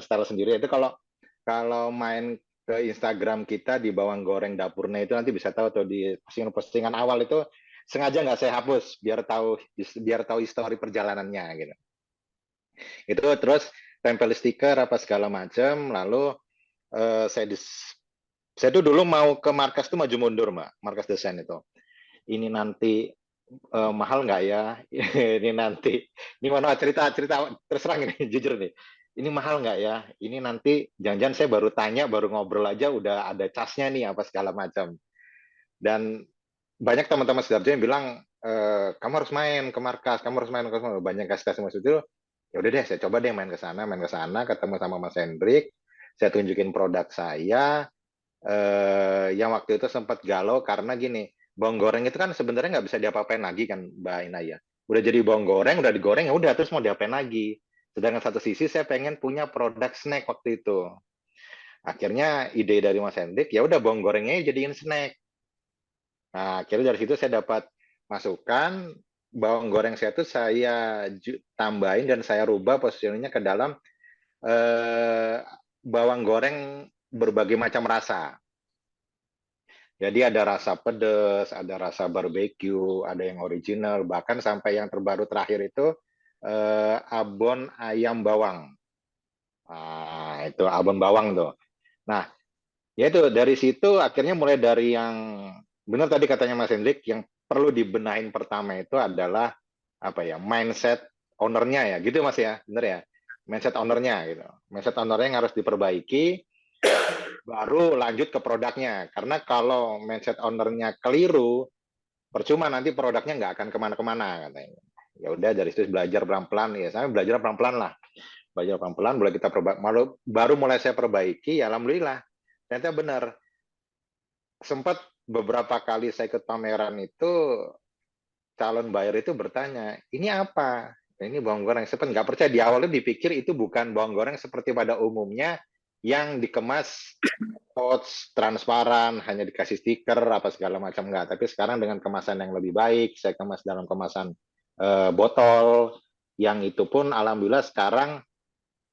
style sendiri. Itu kalau main ke Instagram kita di Bawang Goreng Dapurnya itu nanti bisa tahu tuh di postingan awal itu sengaja nggak saya hapus biar tahu histori perjalanannya gitu. Itu terus tempel stiker apa segala macam, lalu saya tuh dulu mau ke markas tuh maju mundur Mbak, markas desain itu. Ini nanti mahal nggak ya? Ini mana cerita terus terang ini jujur nih. Ini mahal nggak ya? Ini nanti jangan-jangan saya baru tanya, baru ngobrol aja udah ada casnya nih apa segala macam. Dan banyak teman-teman Sidoarjo yang bilang kamu harus main ke markas, banyak kasih Mas itu. Ya udah deh, saya coba deh main ke sana, ketemu sama Mas Hendrik, saya tunjukin produk saya. Yang waktu itu sempat galau karena gini, bawang goreng itu kan sebenarnya nggak bisa diapa-apain lagi kan Mbak Inaya. Udah jadi bawang goreng, udah digoreng ya udah, terus mau diapain lagi. Sedangkan satu sisi saya pengen punya produk snack waktu itu. Akhirnya ide dari Mas Hendrik, ya udah bawang gorengnya jadiin snack. Nah, akhirnya dari situ saya dapat masukan, bawang goreng saya itu saya tambahin dan saya rubah positioningnya ke dalam bawang goreng berbagai macam rasa. Jadi ada rasa pedas, ada rasa barbecue, ada yang original, bahkan sampai yang terbaru terakhir itu abon ayam bawang. Nah, itu abon bawang tuh. Nah, ya itu dari situ akhirnya mulai dari yang benar tadi katanya Mas Hendrik, yang perlu dibenahin pertama itu adalah apa ya, mindset ownernya ya, gitu Mas ya, benar ya, mindset ownernya gitu, mindset ownernya yang harus diperbaiki. Baru lanjut ke produknya. Karena kalau mindset ownernya keliru, percuma nanti produknya nggak akan kemana-kemana katanya. Ya udah dari situ belajar pelan-pelan ya. Saya belajar pelan-pelan lah. belajar pelan-pelan, mulai kita baru mulai saya perbaiki, ya alhamdulillah. Ternyata benar. Sempat beberapa kali saya ikut pameran itu, calon buyer itu bertanya, ini apa? Ini bawang goreng. Saya nggak percaya, di awalnya dipikir itu bukan bawang goreng seperti pada umumnya yang dikemas pouch transparan, hanya dikasih stiker apa segala macam, enggak. Tapi sekarang dengan kemasan yang lebih baik, saya kemas dalam kemasan botol, yang itu pun alhamdulillah sekarang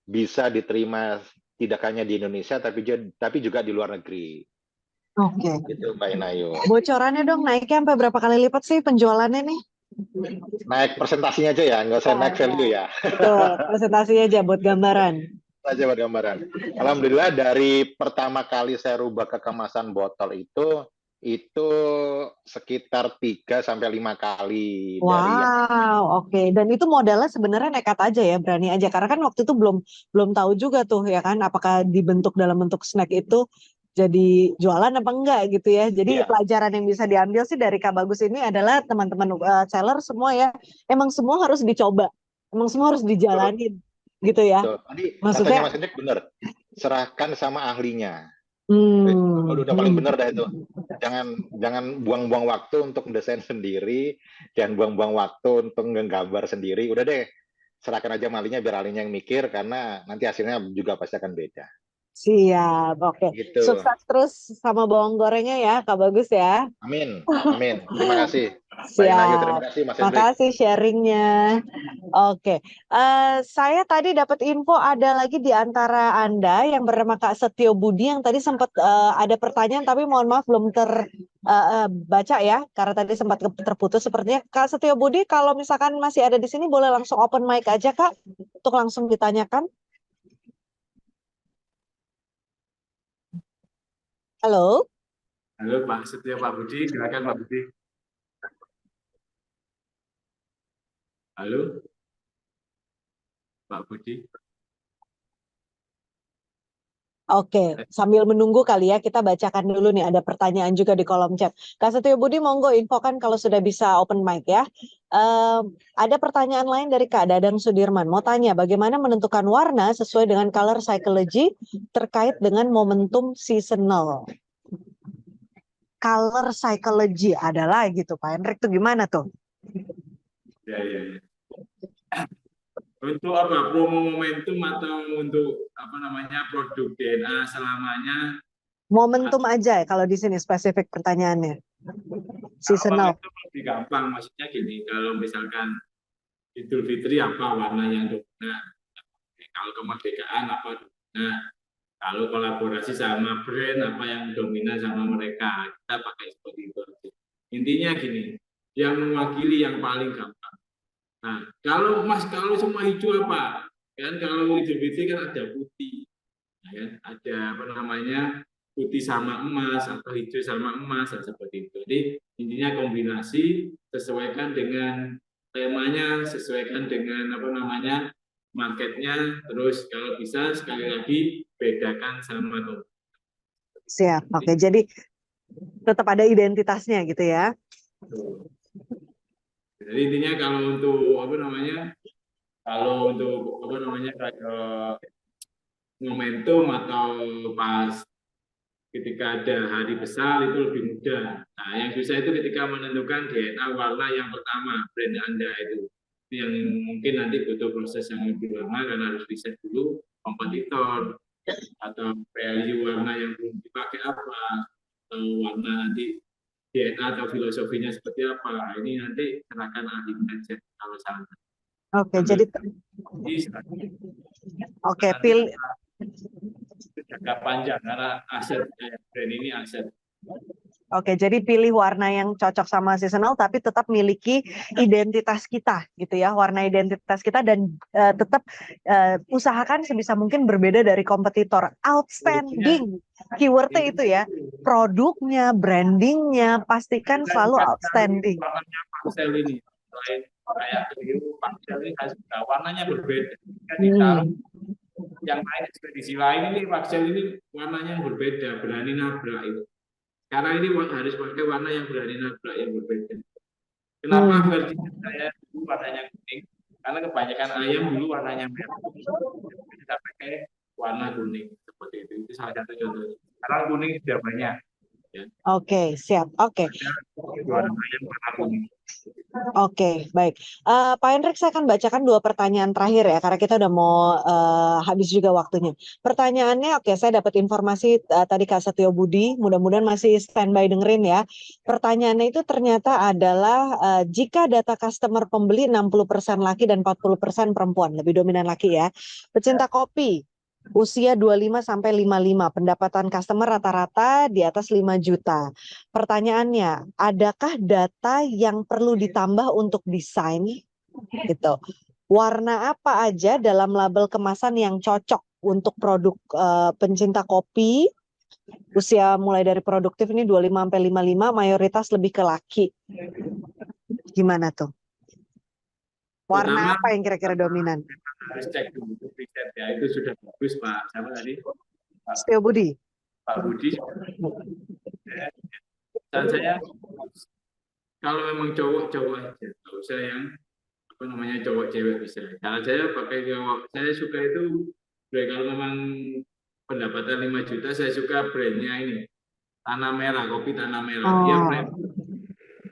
bisa diterima tidak hanya di Indonesia tapi juga di luar negeri. Oke. Itu Mbak Inayu. Bocorannya dong naiknya sampai berapa kali lipat sih penjualannya nih? Naik presentasinya aja ya, nggak usah naik value ya. Betul, presentasinya aja buat gambaran. Aja buat gambaran. Alhamdulillah dari pertama kali saya rubah ke kemasan botol itu sekitar 3 sampai 5 kali dari yang Wow, oke. Dan itu modalnya sebenarnya nekat aja ya, berani aja. Karena kan waktu itu belum tahu juga tuh ya kan, apakah dibentuk dalam bentuk snack itu jadi jualan apa enggak gitu ya. Jadi Iya. pelajaran yang bisa diambil sih dari Kak Bagus ini adalah teman-teman seller semua ya, emang semua harus dicoba, emang semua harus dijalanin gitu ya. Tuh, tadi Maksudnya, katanya Mas Hendrik benar, serahkan sama ahlinya. hmm, Udah paling benar dah itu. Jangan buang-buang waktu untuk mendesain sendiri, jangan buang-buang waktu untuk menggambar sendiri. Udah deh, serahkan aja sama ahlinya biar ahlinya yang mikir, karena nanti hasilnya juga pasti akan beda. siap, oke. Gitu. Sukses terus sama bawang gorengnya ya, Kak Bagus ya. Amin, amin. Terima kasih. Mbak Siap. Inayu, terima kasih Mas Hendrik. Makasih sharingnya. Oke, saya tadi dapat info ada lagi di antara Anda yang bernama Kak Setio Budi yang tadi sempat ada pertanyaan tapi mohon maaf belum terbaca ya karena tadi sempat terputus sepertinya. Kak Setio Budi kalau misalkan masih ada di sini boleh langsung open mic aja Kak untuk langsung ditanyakan. Halo. Halo Pak Setio, Pak Budi, silakan Pak Budi. Halo, Pak Budi. Oke, sambil menunggu kali ya kita bacakan dulu nih ada pertanyaan juga di kolom chat. Kak Setio Budi monggo infokan kalau sudah bisa open mic ya. Ada pertanyaan lain dari Kak Dadang Sudirman. Mau tanya bagaimana menentukan warna sesuai dengan color psychology terkait dengan momentum seasonal. Color psychology adalah gitu Pak Hendrik tuh gimana tuh? Ya. Untuk apa? Promo momentum atau untuk apa namanya produk DNA selamanya? Momentum aja ya kalau di sini spesifik pertanyaannya. Seasonal. Itu lebih gampang, maksudnya gini, kalau misalkan Idul Fitri apa warna yang dominan, kalau kemerdekaan apa dominan, kalau kolaborasi sama brand apa yang dominan sama mereka, kita pakai seperti itu. Intinya gini, yang mewakili yang paling gampang. Nah, kalau semua hijau apa? Kan kalau Idul Fitri kan ada putih, ya, ada apa namanya putih sama emas atau hijau sama emas dan seperti itu. Jadi intinya kombinasi, sesuaikan dengan temanya, sesuaikan dengan apa namanya marketnya. Terus kalau bisa sekali lagi bedakan sama topik. Siap. Oke, jadi tetap ada identitasnya gitu ya. Jadi intinya kalau untuk apa namanya momentum atau pas ketika ada hari besar itu lebih mudah. Nah, yang susah itu ketika menentukan DNA warna yang pertama brand Anda itu yang mungkin nanti butuh proses yang lebih lama karena harus riset dulu kompetitor atau value warna yang belum dipakai apa atau warna nanti DNA atau filosofinya seperti apa. Ini nanti serahkan ahli saja kalau salah. Oke, jadi oke, pilih jangka panjang karena aset brand ini aset. Oke, jadi pilih warna yang cocok sama seasonal tapi tetap miliki identitas kita gitu ya, warna identitas kita dan tetap usahakan sebisa mungkin berbeda dari kompetitor. Outstanding, keywordnya itu ya, produknya, brandingnya pastikan selalu outstanding. Warnanya Paxel ini, selain kayak biru, Paxel ini warnanya berbeda. Jika ditaruh yang lain ekspedisi lain ini Paxel ini warnanya yang berbeda, berani nabrak itu. Karena ini harus pakai warna yang berani nabrak yang berbeda. Kenapa versi saya dulu warnanya kuning? Karena kebanyakan ayam dulu warnanya merah, kita pakai warna kuning seperti itu. Itu salah satu contohnya. Sekarang kuning sudah banyak. Ya. Oke, siap. Oke. Warna ayam warna kuning. Oke, baik. Pak Hendrik, saya akan bacakan 2 pertanyaan terakhir ya, karena kita udah mau habis juga waktunya. Pertanyaannya, oke, saya dapat informasi tadi Kak Setio Budi, mudah-mudahan masih standby dengerin ya. Pertanyaannya itu ternyata adalah jika data customer pembeli 60% laki dan 40% perempuan, lebih dominan laki ya. Pecinta kopi, usia 25 sampai 55, pendapatan customer rata-rata di atas 5 juta. Pertanyaannya, adakah data yang perlu ditambah untuk desain gitu? Warna apa aja dalam label kemasan yang cocok untuk produk pencinta kopi? Usia mulai dari produktif ini 25 sampai 55, mayoritas lebih ke laki. Gimana tuh? Warna Pertama, apa yang kira-kira dominan? harus cek dulu riset ya, itu sudah bagus Pak. Siapa tadi? Setio Budi. Pak Budi. Dan saya kalau memang cowok-cowok aja, nggak usah yang apa namanya cowok cewek bisa. Kalau saya pakai cowok, saya suka itu kalau memang pendapatan 5 juta, saya suka brandnya ini Tanah Merah, kopi Tanah Merah.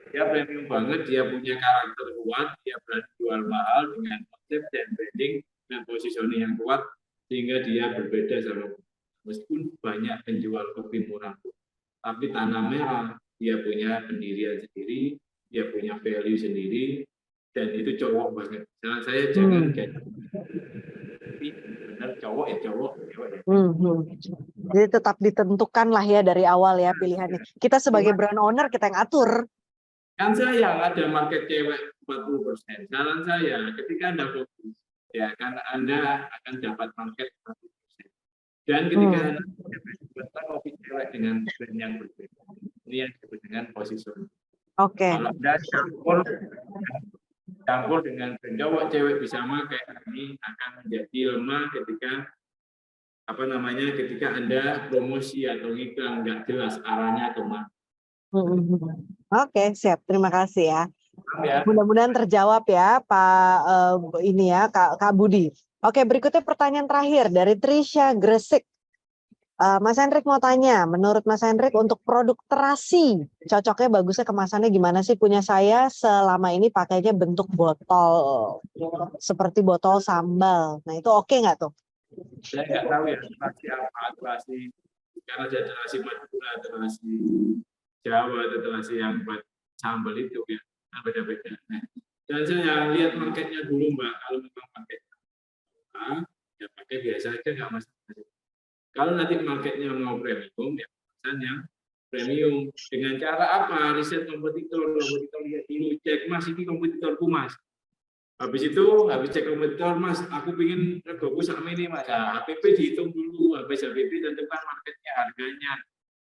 Dia premium banget, dia punya karakter kuat, dia berani jual mahal dengan konsep dan branding dan positioning yang kuat, sehingga dia berbeda sama meskipun banyak penjual kopi murah, tapi Tanah Merah dia punya pendirian sendiri, dia punya value sendiri, dan itu cowok banget. Jangan saya jangan benar cowok ya cowok. Jadi tetap ditentukan lah ya dari awal ya pilihannya. Kita sebagai brand owner kita yang atur. Kan sayang ada market cewek 40%. Saran saya ketika Anda fokus, ya kan Anda akan dapat market 40%. Dan ketika Anda berjualan kopi cewek dengan brand yang berbeda, ini yang disebut dengan positioning. Oke. Kalau Anda campur dengan brand cowok cewek bisa pakai, ini akan menjadi lemah ketika ketika Anda promosi atau iklan nggak jelas arahnya kemana. Oke, siap. Terima kasih ya. Mudah-mudahan terjawab ya Pak ini ya Kak Budi. Oke, berikutnya pertanyaan terakhir dari Trisha Gresik. Mas Hendrik mau tanya, menurut Mas Hendrik untuk produk terasi cocoknya bagusnya kemasannya gimana sih? Punya saya selama ini pakainya bentuk botol seperti botol sambal. Nah itu oke nggak tuh? Saya nggak tahu ya terasi apa, terasi karena ada terasi Madura, terasi Jawa, atau terasi yang buat sambal itu ya, beda-beda. Dan saya lihat marketnya dulu Mbak, kalau memang pakai ya pakai biasa aja nggak masalah. Kalau nanti marketnya mau premium, ya pesannya premium. Dengan cara apa? Riset kompetitor lihat dulu, cek Mas ini kompetitorku Mas. Habis cek kompetitor Mas, aku pengen regoku sama ini Mas. Nah, HPP dihitung dulu, habis HPP tentukan marketnya, harganya.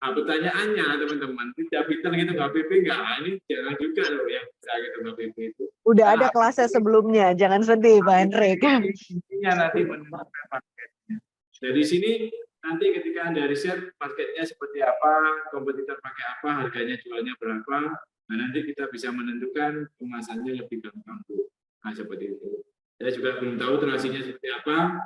Nah, pertanyaannya teman-teman, tidak pinter gitu HPP nggak? Ini jangan juga loh yang bisa gitu HPP itu. Udah ada kelasnya sebelumnya, jangan sedih Pak Hendrik. Intinya nanti menentukan marketnya. Dari sini nanti ketika Anda riset marketnya seperti apa, kompetitor pakai apa, harganya jualnya berapa, nah nanti kita bisa menentukan kemasannya lebih gampang. Nah, seperti itu. Saya juga belum tahu terasinya seperti apa.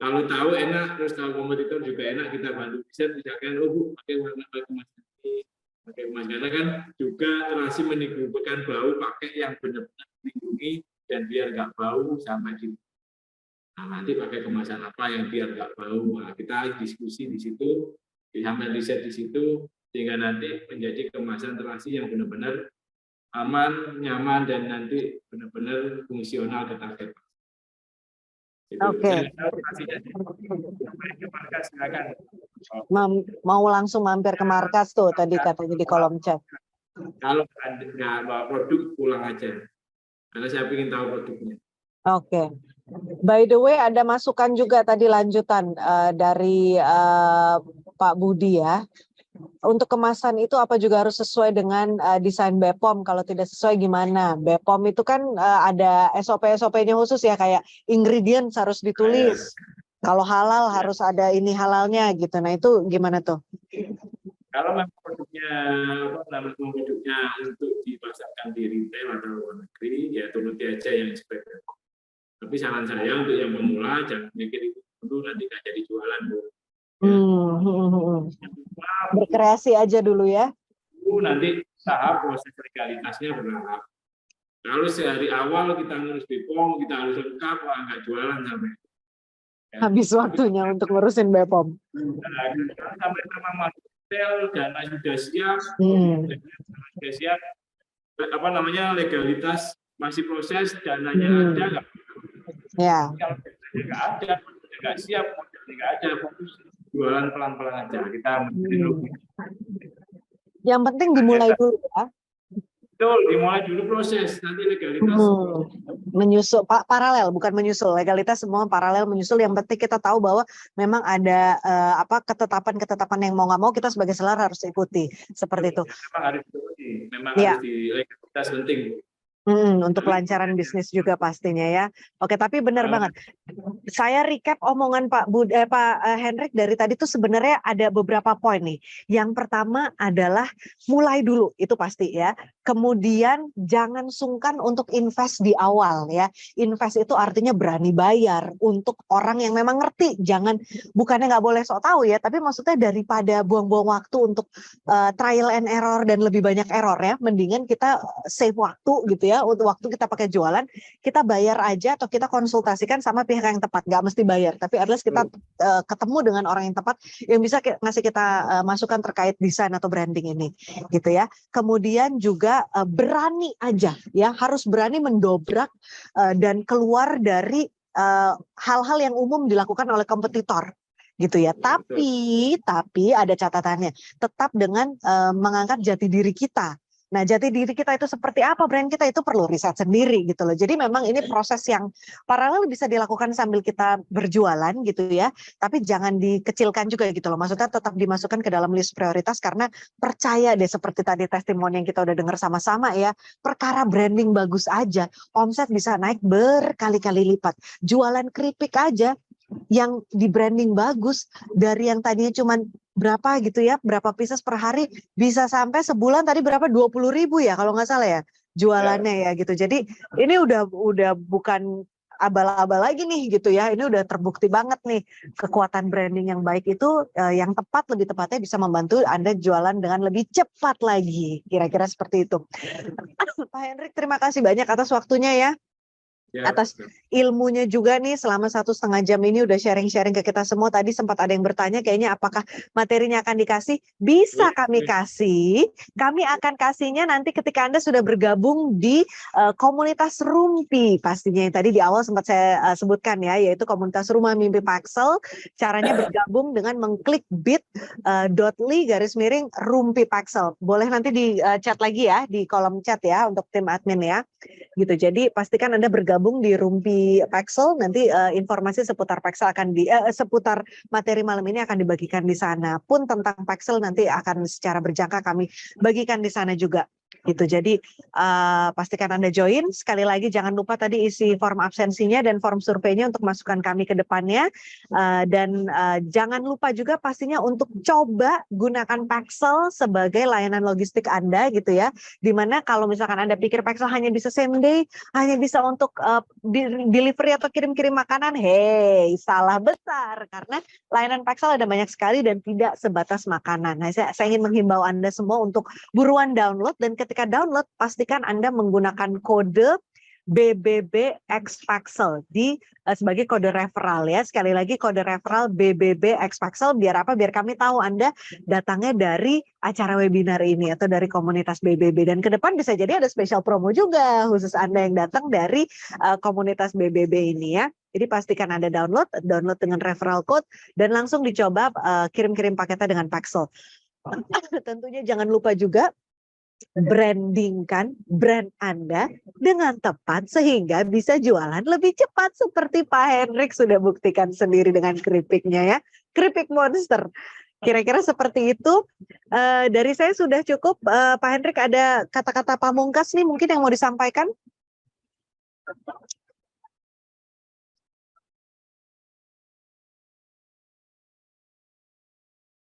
Kalau tahu enak, terus tahu kompetitor juga enak, kita bantu riset, misalkan, pakai warna emas ini, pakai emas. Karena kan juga terasi menimbulkan bau, pakai yang benar-benar melindungi, dan biar nggak bau sampai di. Nah, nanti pakai kemasan apa yang biar nggak bau. Nah, kita diskusi di situ, sampai riset di situ, sehingga nanti menjadi kemasan terasi yang benar-benar aman, nyaman, dan nanti benar-benar fungsional ke target. Oke. Mau langsung mampir ke markas tuh tadi katanya di kolom chat. Kalau nggak bawa produk pulang aja, karena saya ingin tahu produknya. Oke. By the way, ada masukan juga tadi lanjutan dari Pak Budi ya. Untuk kemasan itu apa juga harus sesuai dengan desain BPOM? Kalau tidak sesuai gimana? BPOM itu kan ada SOP-SOP-nya khusus ya, kayak ingredients harus ditulis. Kalau halal harus ada ini halalnya gitu. Nah itu gimana tuh? Kalau memang produknya untuk dipasarkan di retail atau luar negeri, ya turuti aja yang sebaiknya. Tapi saran saya untuk yang pemula jangan mikir itu dulu nanti nggak jadi jualan dulu. Berkreasi aja dulu ya. Nanti tahap proses legalitasnya berlama. Kalau sehari awal kita ngurus BPOM, kita harus lengkap, wah nggak jualan sampai. Ya. Habis waktunya untuk ngurusin BPOM. Sampai memang masuk hotel, dana sudah siap, sudah siap, apa namanya legalitas masih proses, dananya ada nggak? Ya. Kalau dananya nggak ada, nggak siap, nggak ada, fokus jualan pelan-pelan aja. Kita dulu. Yang penting dimulai dulu ya. Betul, dimulai dulu proses, nanti legalitas. Menyusul, paralel, bukan menyusul. Legalitas semua paralel menyusul. Yang penting kita tahu bahwa memang ada ketetapan-ketetapan yang mau nggak mau kita sebagai seller harus ikuti. Seperti itu. Memang harus diikuti, memang harus di legalitas penting. Untuk kelancaran bisnis juga pastinya ya. Oke, tapi benar banget. Saya recap omongan Pak Hendrik dari tadi tuh sebenarnya ada beberapa poin nih. Yang pertama adalah mulai dulu, itu pasti ya. Kemudian jangan sungkan untuk invest di awal ya. Invest itu artinya berani bayar untuk orang yang memang ngerti. Bukannya nggak boleh sok tahu ya, tapi maksudnya daripada buang-buang waktu untuk trial and error dan lebih banyak error ya, mendingan kita save waktu gitu ya. Untuk waktu kita pakai jualan, kita bayar aja atau kita konsultasikan sama pihak yang tepat. Nggak mesti bayar, tapi at least kita ketemu dengan orang yang tepat yang bisa ngasih kita masukan terkait desain atau branding ini, gitu ya. Kemudian juga berani aja, ya harus berani mendobrak dan keluar dari hal-hal yang umum dilakukan oleh kompetitor. Gitu ya, tapi ada catatannya, tetap dengan mengangkat jati diri kita. Nah, jati diri kita itu seperti apa, brand kita itu perlu riset sendiri gitu loh. Jadi memang ini proses yang paralel bisa dilakukan sambil kita berjualan gitu ya. Tapi jangan dikecilkan juga gitu loh. Maksudnya tetap dimasukkan ke dalam list prioritas karena percaya deh seperti tadi testimoni yang kita udah dengar sama-sama ya. Perkara branding bagus aja, omset bisa naik berkali-kali lipat. Jualan keripik aja yang di branding bagus dari yang tadinya cuman berapa gitu ya, berapa pieces per hari bisa sampai sebulan tadi berapa 20.000 ya kalau nggak salah ya jualannya ya gitu. Jadi ini udah bukan abal-abal lagi nih gitu ya. Ini udah terbukti banget nih kekuatan branding yang baik itu yang tepat, lebih tepatnya bisa membantu Anda jualan dengan lebih cepat lagi. Kira-kira seperti itu. Pak Hendrik, terima kasih banyak atas waktunya ya. Atas ilmunya juga nih selama 1,5 jam ini udah sharing-sharing ke kita semua. Tadi sempat ada yang bertanya kayaknya apakah materinya akan dikasih. Bisa kami kasih. Kami akan kasihnya nanti ketika Anda sudah bergabung di komunitas Rumpi pastinya yang tadi di awal sempat saya sebutkan ya, yaitu komunitas Rumah Mimpi Paxel. Caranya bergabung dengan mengklik bit.ly/Rumpi Paxel. Boleh nanti di chat lagi ya, di kolom chat ya untuk tim admin ya. Gitu. Jadi pastikan Anda bergabung di Rumpi Paxel, nanti informasi seputar Paxel seputar materi malam ini akan dibagikan di sana. Pun tentang Paxel nanti akan secara berjangka kami bagikan di sana juga. Gitu. Jadi pastikan Anda join. Sekali lagi jangan lupa tadi isi form absensinya dan form surveinya untuk masukan kami ke depannya. Dan jangan lupa juga pastinya untuk coba gunakan Paxel sebagai layanan logistik Anda gitu ya. Dimana kalau misalkan Anda pikir Paxel hanya bisa same day, hanya bisa untuk delivery atau kirim-kirim makanan, hey, salah besar. Karena layanan Paxel ada banyak sekali dan tidak sebatas makanan. Nah, saya ingin menghimbau Anda semua untuk buruan download, dan ketika download pastikan Anda menggunakan kode BBB X Paxel sebagai kode referral ya. Sekali lagi kode referral BBB X Paxel, biar apa? Biar kami tahu Anda datangnya dari acara webinar ini atau dari komunitas BBB, dan ke depan bisa jadi ada special promo juga khusus Anda yang datang dari komunitas BBB ini ya. Jadi pastikan Anda download dengan referral code dan langsung dicoba kirim-kirim paketnya dengan Paxel. Tentunya jangan lupa juga brandingkan brand Anda dengan tepat sehingga bisa jualan lebih cepat seperti Pak Hendrik sudah buktikan sendiri dengan keripiknya ya, keripik monster. Kira-kira seperti itu. Dari saya sudah cukup. Pak Hendrik, ada kata-kata pamungkas nih mungkin yang mau disampaikan?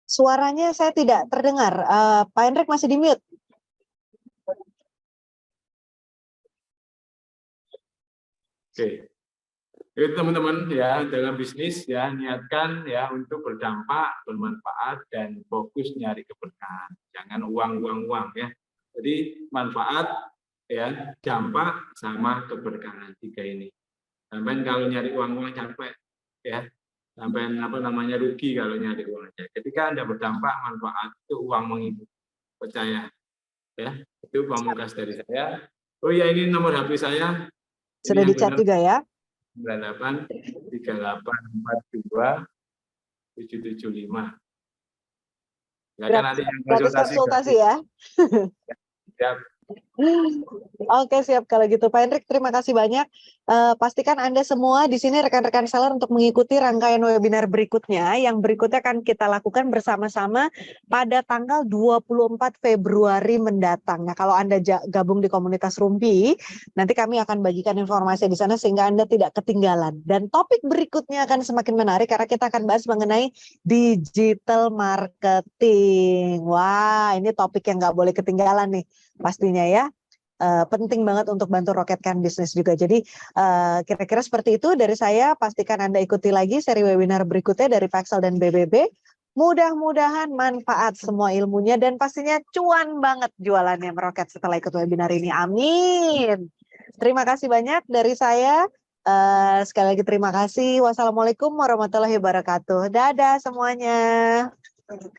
Suaranya saya tidak terdengar. Pak Hendrik masih di mute. Oke. Jadi teman-teman ya dalam bisnis ya niatkan ya untuk berdampak, bermanfaat dan fokus nyari keberkahan. Jangan uang ya. Jadi manfaat ya, dampak sama keberkahan tiga ini. Sampai kalau nyari uang capek ya. Sampai rugi kalau nyari uang aja. Ketika Anda berdampak, manfaat itu uang mengikuti. Percaya ya. Itu pamungkas dari saya. Oh ya, ini nomor HP saya. Sudah Ini yang dicat benar. juga ya. 98 38 42 775. Silakan nanti yang Gratis konsultasi ya. Siap. Oke, siap kalau gitu Pak Hendrik, terima kasih banyak. Pastikan Anda semua di sini rekan-rekan seller untuk mengikuti rangkaian webinar berikutnya. Yang berikutnya akan kita lakukan bersama-sama pada tanggal 24 Februari mendatang. Nah, kalau Anda gabung di komunitas Rumpi, nanti kami akan bagikan informasi di sana sehingga Anda tidak ketinggalan. Dan topik berikutnya akan semakin menarik karena kita akan bahas mengenai digital marketing. Wah, ini topik yang nggak boleh ketinggalan nih pastinya ya. Penting banget untuk bantu roketkan bisnis juga. Jadi kira-kira seperti itu dari saya. Pastikan Anda ikuti lagi seri webinar berikutnya dari Paxel dan BBB. Mudah-mudahan manfaat semua ilmunya dan pastinya cuan banget jualannya meroket setelah ikut webinar ini. Amin. Terima kasih banyak dari saya. Sekali lagi terima kasih. Wassalamualaikum warahmatullahi wabarakatuh. Dadah semuanya.